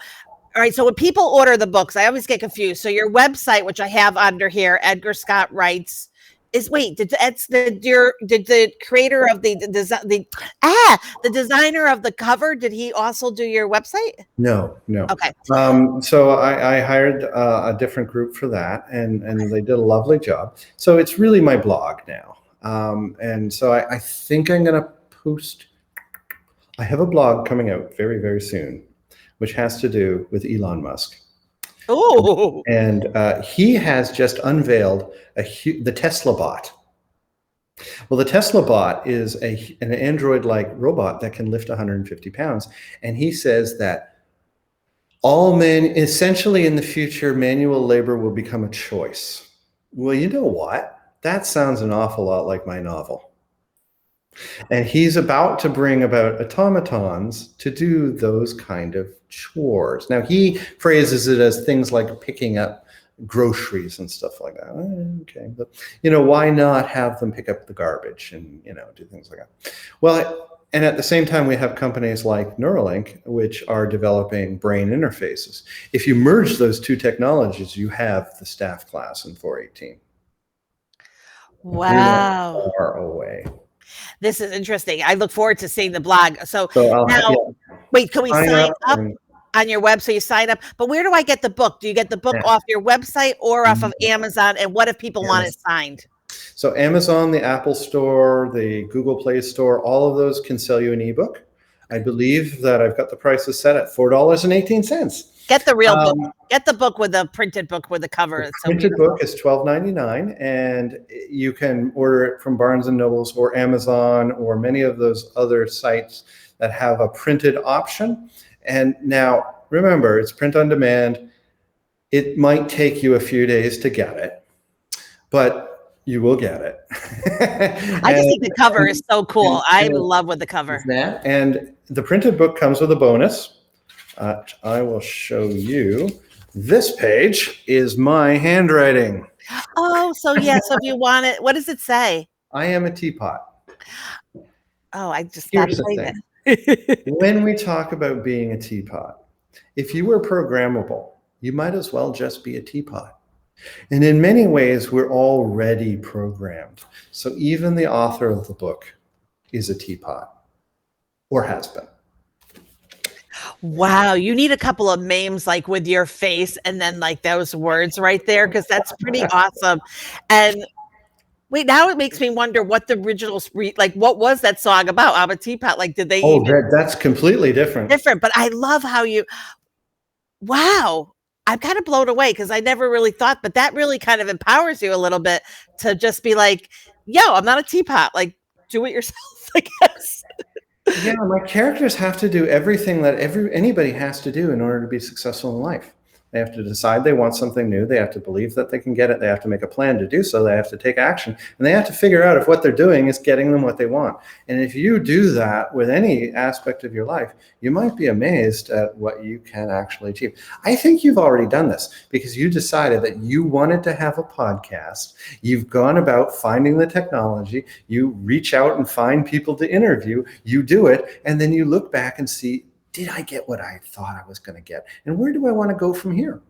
All right. So when people order the books, I always get confused. So your website, which I have under here, Edgar Scott Writes, is wait, did the creator of the designer of the cover, did he also do your website? no, no. Okay. So I hired a different group for that, and they did a lovely job. So it's really my blog now, and so I think I'm going to post. I have a blog coming out very, very soon, which has to do with Elon Musk. Oh, And he has just unveiled the Tesla bot. Well, the Tesla bot is an Android-like robot that can lift 150 pounds. And he says that all men, essentially in the future, manual labor will become a choice. Well, you know what? That sounds an awful lot like my novel. And he's about to bring about automatons to do those kind of chores. Now, he phrases it as things like picking up groceries and stuff like that. Okay, but why not have them pick up the garbage and do things like that? Well, and at the same time, we have companies like Neuralink, which are developing brain interfaces. If you merge those two technologies, you have the staff class in 418. We're Wow. not far away. This is interesting. I look forward to seeing the blog. So now, wait, can we sign sign up and, on your website? You sign up, but where do I get the book? Do you get the book off your website or off of Amazon? And what if people want it signed? So Amazon, the Apple Store, the Google Play Store, all of those can sell you an ebook. I believe that I've got the prices set at $4.18. Get the real book. Get the book with the printed book with the cover. The printed book is $12.99, and you can order it from Barnes & Nobles or Amazon or many of those other sites that have a printed option. And now, remember, it's print on demand. It might take you a few days to get it, but you will get it. I just think the cover is so cool. I love with the cover. And the printed book comes with a bonus. I will show you. This page is my handwriting. Oh, so yeah. So if you want it, what does it say? I am a teapot. Oh, I just Here's the thing. When we talk about being a teapot, if you were programmable, you might as well just be a teapot. And in many ways, we're already programmed. So even the author of the book is a teapot, or has been. Wow, you need a couple of memes like with your face and then like those words right there, because that's pretty awesome. And wait, now it makes me wonder what the original like. What was that song about? I'm a teapot. Like, did they? Oh, that's completely different. But I love how you. Wow, I'm kind of blown away because I never really thought, but that really kind of empowers you a little bit to just be like, "Yo, I'm not a teapot. Like, do it yourself." I guess. Yeah, my characters have to do everything that anybody has to do in order to be successful in life. They have to decide they want something new. They have to believe that they can get it. They have to make a plan to do so. They have to take action. And they have to figure out if what they're doing is getting them what they want. And if you do that with any aspect of your life, you might be amazed at what you can actually achieve. I think you've already done this because you decided that you wanted to have a podcast. You've gone about finding the technology. You reach out and find people to interview. You do it. And then you look back and see, did I get what I thought I was going to get? And where do I want to go from here?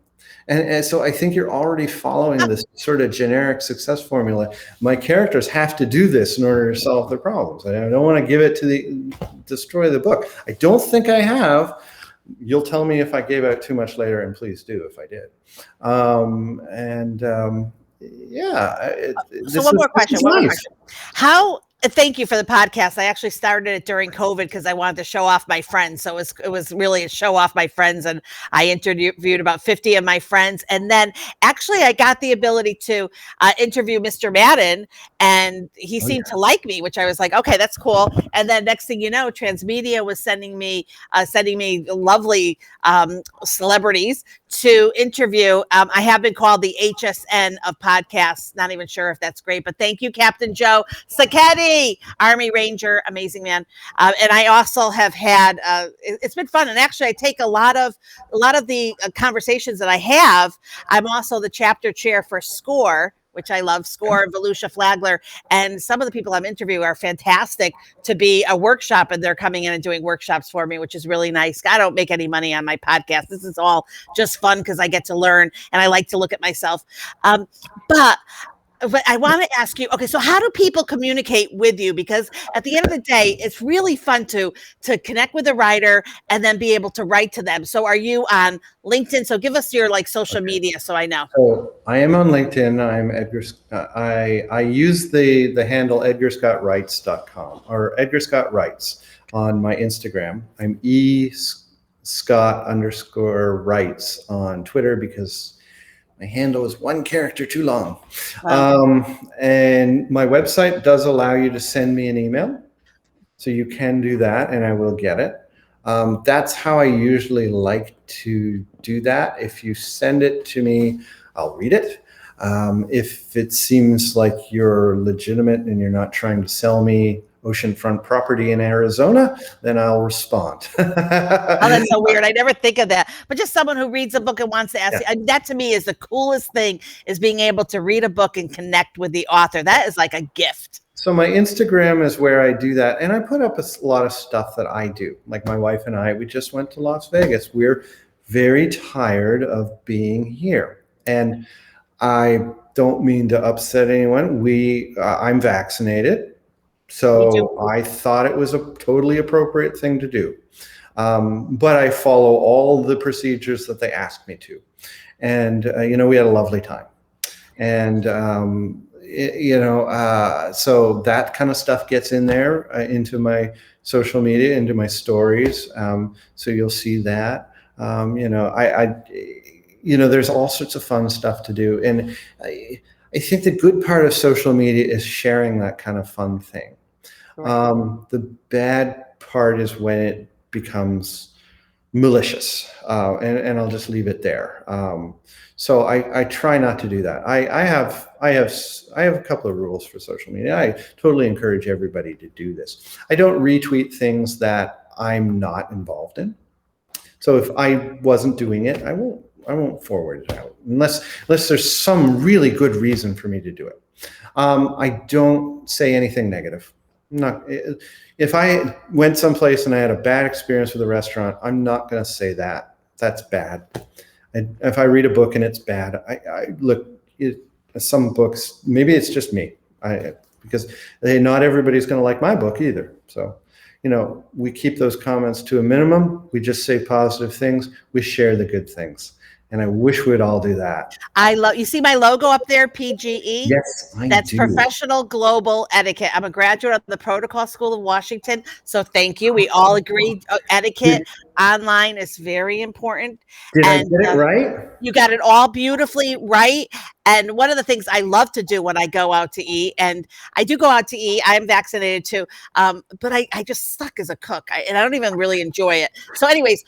And so I think you're already following this sort of generic success formula. My characters have to do this in order to solve their problems. I don't want to give it to destroy the book. I don't think I have. You'll tell me if I gave out too much later, and please do if I did. So one more question. How? Thank you for the podcast. I actually started it during COVID because I wanted to show off my friends. So it was really a show off my friends. And I interviewed about 50 of my friends. And then actually I got the ability to interview Mr. Madden, and he seemed to like me, which I was like, okay, that's cool. And then next thing you know, Transmedia was sending me lovely celebrities to interview. I have been called the HSN of podcasts. Not even sure if that's great, but thank you, Captain Joe Sacchetti, Army Ranger, amazing man. And I also have had. It's been fun, and actually, I take a lot of the conversations that I have. I'm also the chapter chair for SCORE, which I love, SCORE, Volusia Flagler. And some of the people I'm interviewing are fantastic to be a workshop, and they're coming in and doing workshops for me, which is really nice. I don't make any money on my podcast. This is all just fun because I get to learn, and I like to look at myself. But I want to ask you, okay, so how do people communicate with you? Because at the end of the day, it's really fun to connect with a writer and then be able to write to them. So are you on LinkedIn? So give us your social media so I know. So I am on LinkedIn. I'm Edgar. I use the handle edgarscottwrites.com or Edgar Scott Writes on my Instagram. I'm Scott_Writes on Twitter because my handle is one character too long. Wow. And my website does allow you to send me an email. So you can do that and I will get it. That's how I usually like to do that. If you send it to me, I'll read it. If it seems like you're legitimate and you're not trying to sell me oceanfront property in Arizona, then I'll respond. Oh, that's so weird. I never think of that. But just someone who reads a book and wants to ask, Yeah. that to me is the coolest thing, is being able to read a book and connect with the author. That is like a gift. So my Instagram is where I do that. And I put up a lot of stuff that I do. Like my wife and I, we just went to Las Vegas. We're very tired of being here. And I don't mean to upset anyone. I'm vaccinated. So I thought it was a totally appropriate thing to do. But I follow all the procedures that they asked me to. And, we had a lovely time. And, so that kind of stuff gets in there into my social media, into my stories. So you'll see that. There's all sorts of fun stuff to do. And I think the good part of social media is sharing that kind of fun thing. Right. The bad part is when it becomes malicious, and I'll just leave it there. So I try not to do that. I have a couple of rules for social media. I totally encourage everybody to do this. I don't retweet things that I'm not involved in. So if I wasn't doing it, I won't forward it out unless there's some really good reason for me to do it. I don't say anything negative. If I went someplace and I had a bad experience with a restaurant, I'm not going to say that. That's bad. And if I read a book and it's bad, I look at some books. Maybe it's just me, because not everybody's going to like my book either. So, we keep those comments to a minimum. We just say positive things. We share the good things. And I wish we'd all do that. You see my logo up there, PGE? Yes, That's Professional Global Etiquette. I'm a graduate of the Protocol School of Washington. So thank you. We all agreed etiquette online is very important. Did I get it right? You got it all beautifully right. And one of the things I love to do when I go out to eat, and I do go out to eat, I'm vaccinated too, but I just suck as a cook, and I don't even really enjoy it. So anyways,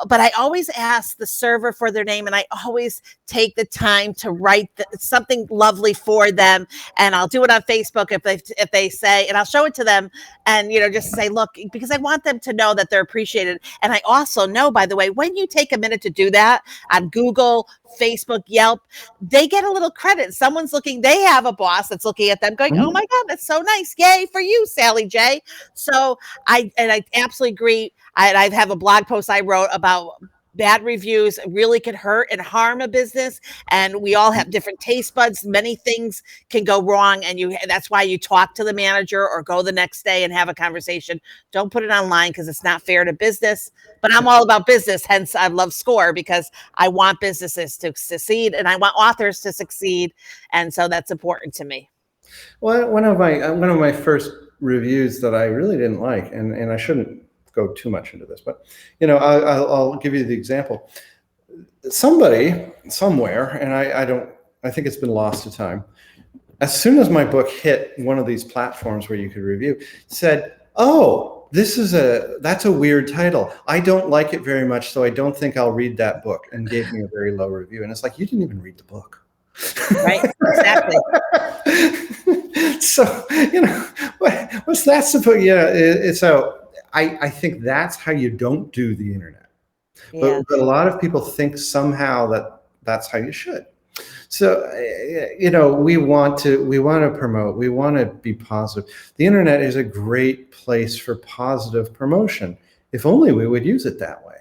but I always ask the server for their name, and I always take the time to write something lovely for them, and I'll do it on Facebook if they say, and I'll show it to them, and just say, look, because I want them to know that they're appreciated. And I also know, by the way, when you take a minute to do that on Google, Facebook, Yelp, they get a little credit. Someone's looking, they have a boss that's looking at them going, oh my God, that's so nice. Yay for you, Sally J. So I absolutely agree. I have a blog post I wrote about bad reviews really can hurt and harm a business. And we all have different taste buds. Many things can go wrong. And that's why you talk to the manager or go the next day and have a conversation. Don't put it online because it's not fair to business. But I'm all about business. Hence, I love SCORE, because I want businesses to succeed and I want authors to succeed. And so that's important to me. Well, one of my first reviews that I really didn't like, and I shouldn't go too much into this, but I'll give you the example. Somebody somewhere, and I think it's been lost to time, as soon as my book hit one of these platforms where you could review, said, oh, that's a weird title. I don't like it very much, so I don't think I'll read that book, and gave me a very low review. And it's like, you didn't even read the book. Right, exactly. So, what's that supposed? It's I think that's how you don't do the internet. Yeah. But a lot of people think somehow that's how you should. So, we want to promote, we want to be positive. The internet is a great place for positive promotion. If only we would use it that way.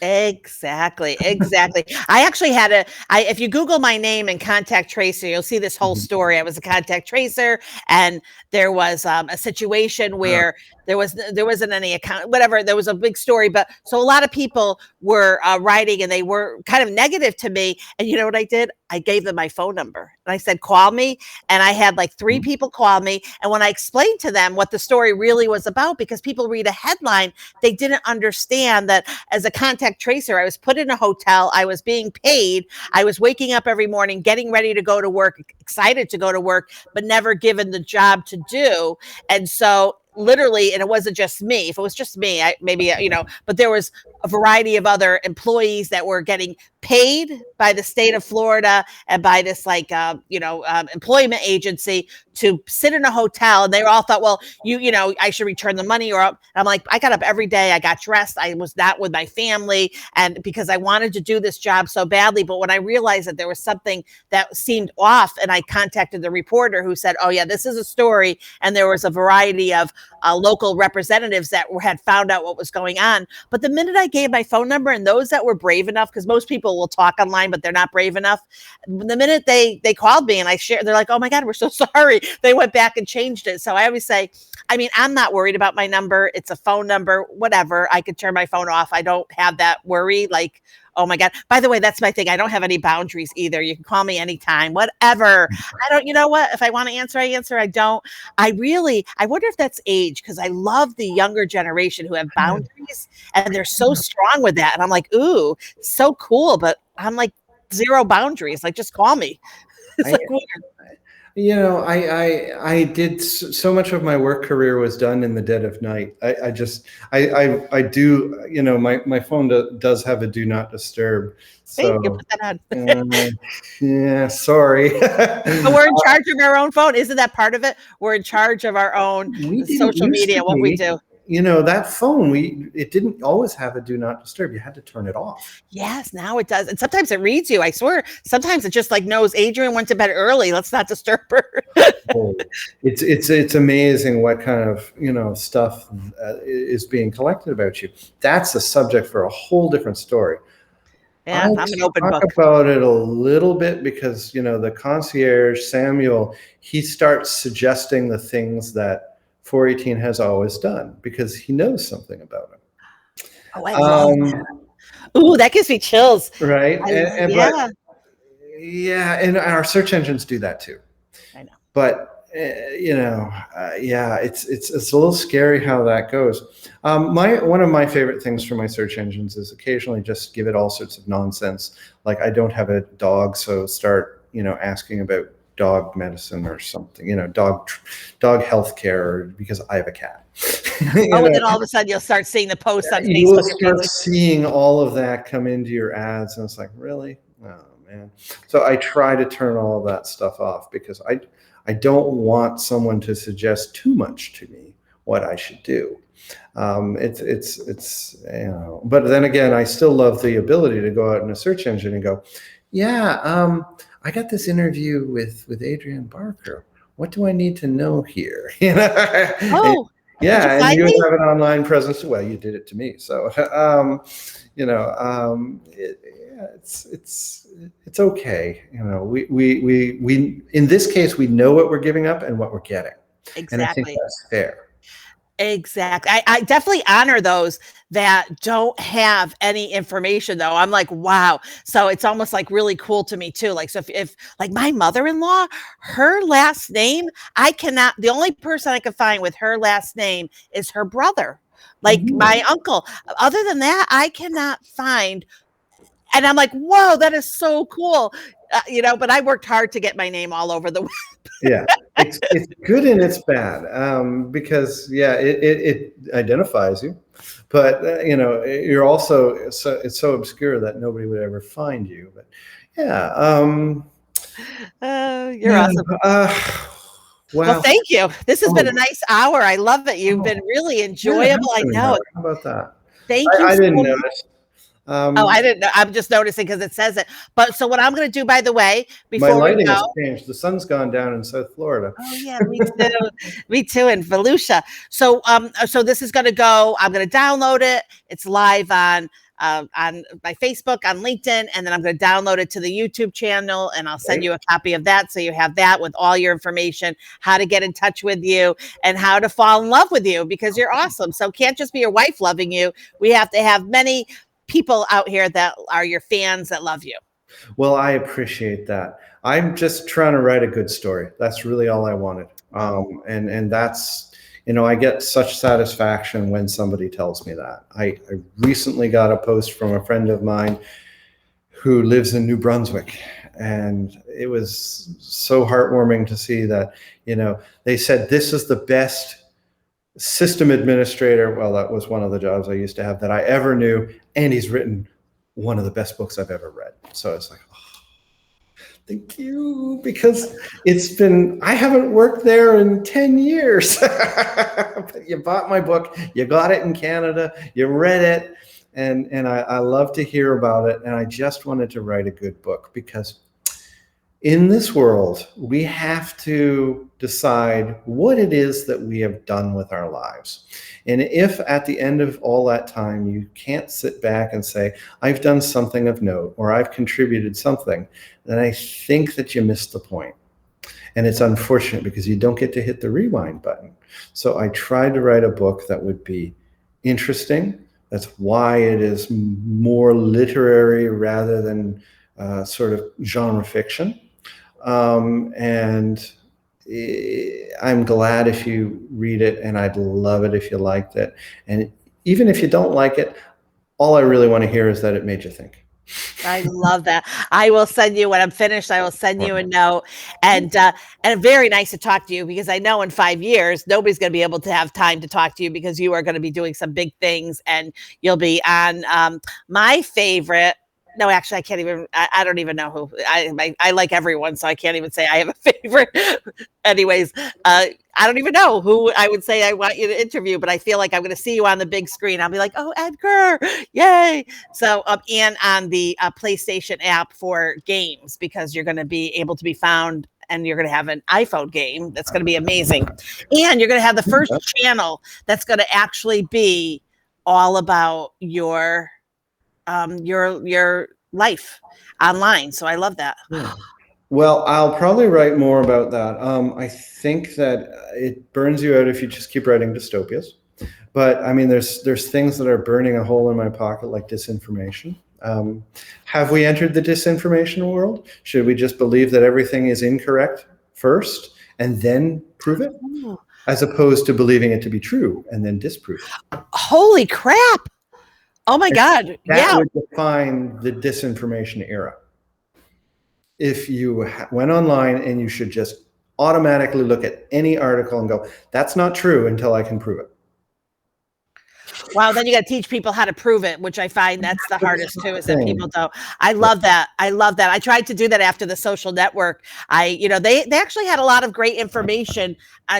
Exactly. I actually if you Google my name and contact tracer, you'll see this whole story. I was a contact tracer, and there was a situation where there wasn't any account, whatever. There was a big story, but so a lot of people were writing, and they were kind of negative to me. And you know what I did? I gave them my phone number, and I said, call me. And I had like 3 people call me. And when I explained to them what the story really was about, because people read a headline, they didn't understand that as a contact tracer, I was put in a hotel, I was being paid, I was waking up every morning, getting ready to go to work, excited to go to work, but never given the job to do. And so literally, and it wasn't just me. If it was just me, maybe, but there was a variety of other employees that were getting paid by the state of Florida and by this employment agency to sit in a hotel. And they all thought, well, I should return the money. And I'm like, I got up every day. I got dressed. I was not with my family. And because I wanted to do this job so badly. But when I realized that there was something that seemed off, and I contacted the reporter who said, oh yeah, this is a story. And there was a variety of local representatives that had found out what was going on. But the minute I gave my phone number, and those that were brave enough, because most people will talk online, but they're not brave enough. The minute they called me and I shared, they're like, oh my God, we're so sorry. They went back and changed it. So I always say, I'm not worried about my number. It's a phone number, whatever. I could turn my phone off. I don't have that worry. Like, oh my God. By the way, that's my thing. I don't have any boundaries either. You can call me anytime, whatever. You know what? If I want to answer, I answer. I don't. I wonder if that's age, because I love the younger generation who have boundaries and they're so strong with that. And I'm like, ooh, so cool. But I'm like, zero boundaries. Like, just call me. It's like weird. I did so much of my work career was done in the dead of night. I do, my phone does have a do not disturb. So you put that on. yeah, sorry. But we're in charge of our own phone. Isn't that part of it? We're in charge of our own social media, what we do. That phone, it didn't always have a do not disturb. You had to turn it off. Yes, now it does. And sometimes it reads you. I swear, sometimes it just like knows Adrienne went to bed early. Let's not disturb her. It's amazing what kind of, stuff is being collected about you. That's a subject for a whole different story. Yeah, I'm an open book. Talk about it a little bit because, the concierge, Samuel, he starts suggesting the things that 418 has always done because he knows something about it. Oh, I love that. Ooh, that gives me chills. Right? And our search engines do that too. I know. But it's a little scary how that goes. One of my favorite things for my search engines is occasionally just give it all sorts of nonsense. Like, I don't have a dog, so start asking about dog medicine or something, dog health care, because I have a cat. And then all of a sudden you'll start seeing the posts on Facebook. You will start seeing all of that come into your ads, and it's like, really? Oh man. So I try to turn all of that stuff off because I don't want someone to suggest too much to me what I should do. It's but then again, I still love the ability to go out in a search engine and go, yeah, I got this interview with Adrienne Barker. What do I need to know here? Oh, yeah, and you have an online presence. Well, you did it to me, so it's okay. We in this case we know what we're giving up and what we're getting. Exactly. And I think that's fair. Exactly. I definitely honor those that don't have any information, though. I'm like, wow. So it's almost like really cool to me too. Like, so if like my mother-in-law, her last name, the only person I could find with her last name is her brother, like my uncle. Other than that, I cannot find. And I'm like, whoa, that is so cool. But I worked hard to get my name all over the web. Yeah, it's good and it's bad because it identifies you, but you're also it's so obscure that nobody would ever find you. But you're awesome. Well, thank you. This has been a nice hour. I love it. You've been really enjoyable. I know. How about that? Thank you. I didn't notice. I didn't know. I'm just noticing because it says it. But so what I'm going to do, by the way, before my lighting we go, has changed. The sun's gone down in South Florida. Oh yeah, me too. Me too in Volusia. So this is going to go. I'm going to download it. It's live on my Facebook, on LinkedIn, and then I'm going to download it to the YouTube channel, and I'll send you a copy of that so you have that with all your information, how to get in touch with you, and how to fall in love with you because you're awesome. So it can't just be your wife loving you. We have to have many people out here that are your fans that love you. Well, I appreciate that. I'm just trying to write a good story. That's really all I wanted. And that's, I get such satisfaction when somebody tells me that. I recently got a post from a friend of mine who lives in New Brunswick, and it was so heartwarming to see that, they said, this is the best system administrator. Well, that was one of the jobs I used to have that I ever knew. And he's written one of the best books I've ever read. So it's like, oh, thank you, because I haven't worked there in 10 years. But you bought my book, you got it in Canada, you read it, and I love to hear about it. And I just wanted to write a good book because in this world, we have to decide what it is that we have done with our lives. And if at the end of all that time, you can't sit back and say, I've done something of note, or I've contributed something, then I think that you missed the point. And it's unfortunate because you don't get to hit the rewind button. So I tried to write a book that would be interesting. That's why it is more literary rather than sort of genre fiction. And I'm glad if you read it, and I'd love it if you liked it. And even if you don't like it, all I really want to hear is that it made you think. I love that. I will send you when I'm finished. I will send you a note, and very nice to talk to you, because I know in 5 years nobody's going to be able to have time to talk to you because you are going to be doing some big things, and you'll be on my favorite. No, actually, I can't even. I don't even know who. I like everyone, so I can't even say I have a favorite. Anyways, I don't even know who I would say I want you to interview, but I feel like I'm going to see you on the big screen. I'll be like, oh, Edgar, yay! So, and on the PlayStation app for games, because you're going to be able to be found, and you're going to have an iPhone game that's going to be amazing, and you're going to have the first channel that's going to actually be all about your life online. So I love that. Well, I'll probably write more about that. I think that it burns you out if you just keep writing dystopias. But I mean, there's things that are burning a hole in my pocket, like disinformation. Have we entered the disinformation world? Should we just believe that everything is incorrect first and then prove it, as opposed to believing it to be true and then disprove it? Holy crap! Oh my God. That would define the disinformation era. If you went online and you should just automatically look at any article and go, that's not true until I can prove it. Wow, then you got to teach people how to prove it, which I find that's the hardest too, is that people don't. I love that. I love that. I tried to do that after The Social Network. They actually had a lot of great information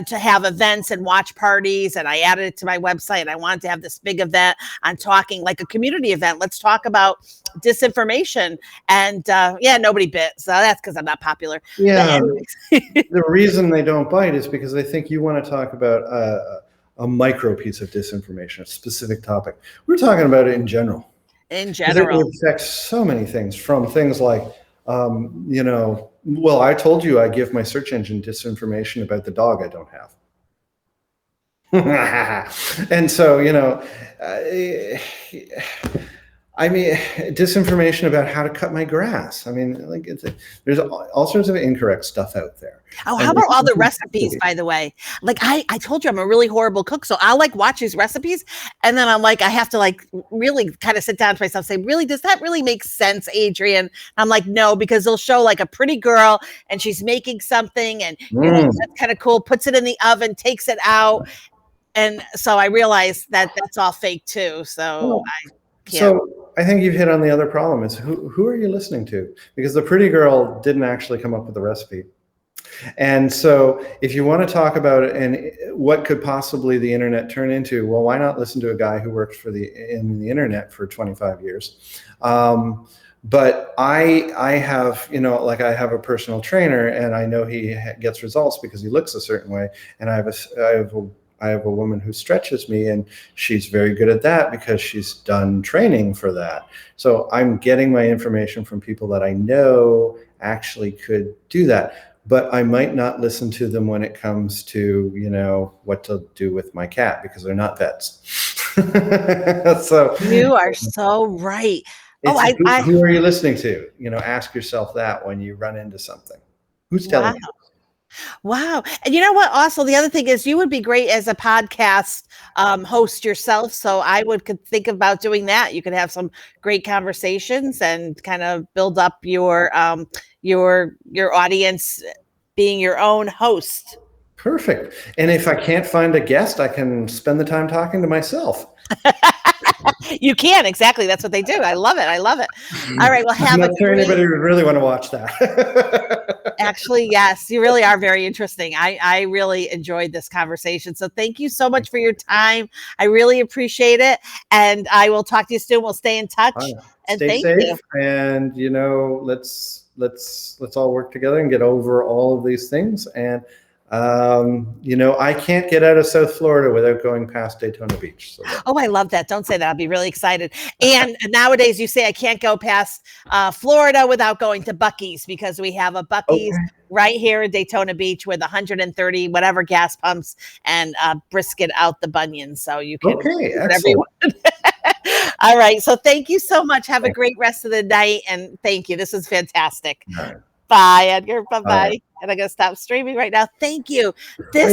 to have events and watch parties, and I added it to my website. I wanted to have this big event on talking, like a community event. Let's talk about disinformation. And nobody bit. So that's because I'm not popular. Yeah. The reason they don't bite is because they think you want to talk about a micro piece of disinformation, a specific topic. We're talking about it in general. In general. It affects so many things, from things like, well, I told you I give my search engine disinformation about the dog I don't have. And so, I mean, disinformation about how to cut my grass. I mean, like, there's all sorts of incorrect stuff out there. Oh, how about all the recipes, by the way? Like, I told you I'm a really horrible cook, so I'll watch these recipes, and then I'm like, I have to really kind of sit down to myself and say, really, does that really make sense, Adrienne? And I'm like, no, because they'll show a pretty girl and she's making something, and that's kind of cool, puts it in the oven, takes it out. And so I realized that that's all fake too. So I can't. So I think you've hit on the other problem, is who are you listening to? Because the pretty girl didn't actually come up with the recipe. And so if you want to talk about it and what could possibly the internet turn into, well, why not listen to a guy who worked in the internet for 25 years? But I have, I have a personal trainer, and I know he gets results because he looks a certain way. And I have a woman who stretches me, and she's very good at that because she's done training for that. So I'm getting my information from people that I know actually could do that. But I might not listen to them when it comes to, what to do with my cat, because they're not vets. So you are so right. Who are you listening to? Ask yourself that when you run into something. Who's telling you? Wow. And you know what? Also, the other thing is, you would be great as a podcast host yourself. So I could think about doing that. You could have some great conversations and kind of build up your audience, being your own host. Perfect. And if I can't find a guest, I can spend the time talking to myself. You can, exactly. That's what they do. I love it. I love it. All right. Well, I'm have not a sure great. anybody would really want to watch that. Actually, yes, you really are very interesting. I really enjoyed this conversation. So thank you so much for your time. I really appreciate it. And I will talk to you soon. We'll stay in touch. And Stay thank safe, you. and let's all work together and get over all of these things. And I can't get out of South Florida without going past Daytona Beach. So Oh, I love that. Don't say that. I'll be really excited. And nowadays you say I can't go past Florida without going to Buc-ee's, because we have a Buc-ee's right here in Daytona Beach with 130 whatever gas pumps and brisket out the bunions. So you can do whatever you want. All right. So thank you so much. Have a great rest of the night. And thank you. This was fantastic. Bye, Edgar. Bye-bye. And I'm going to stop streaming right now. Thank you. This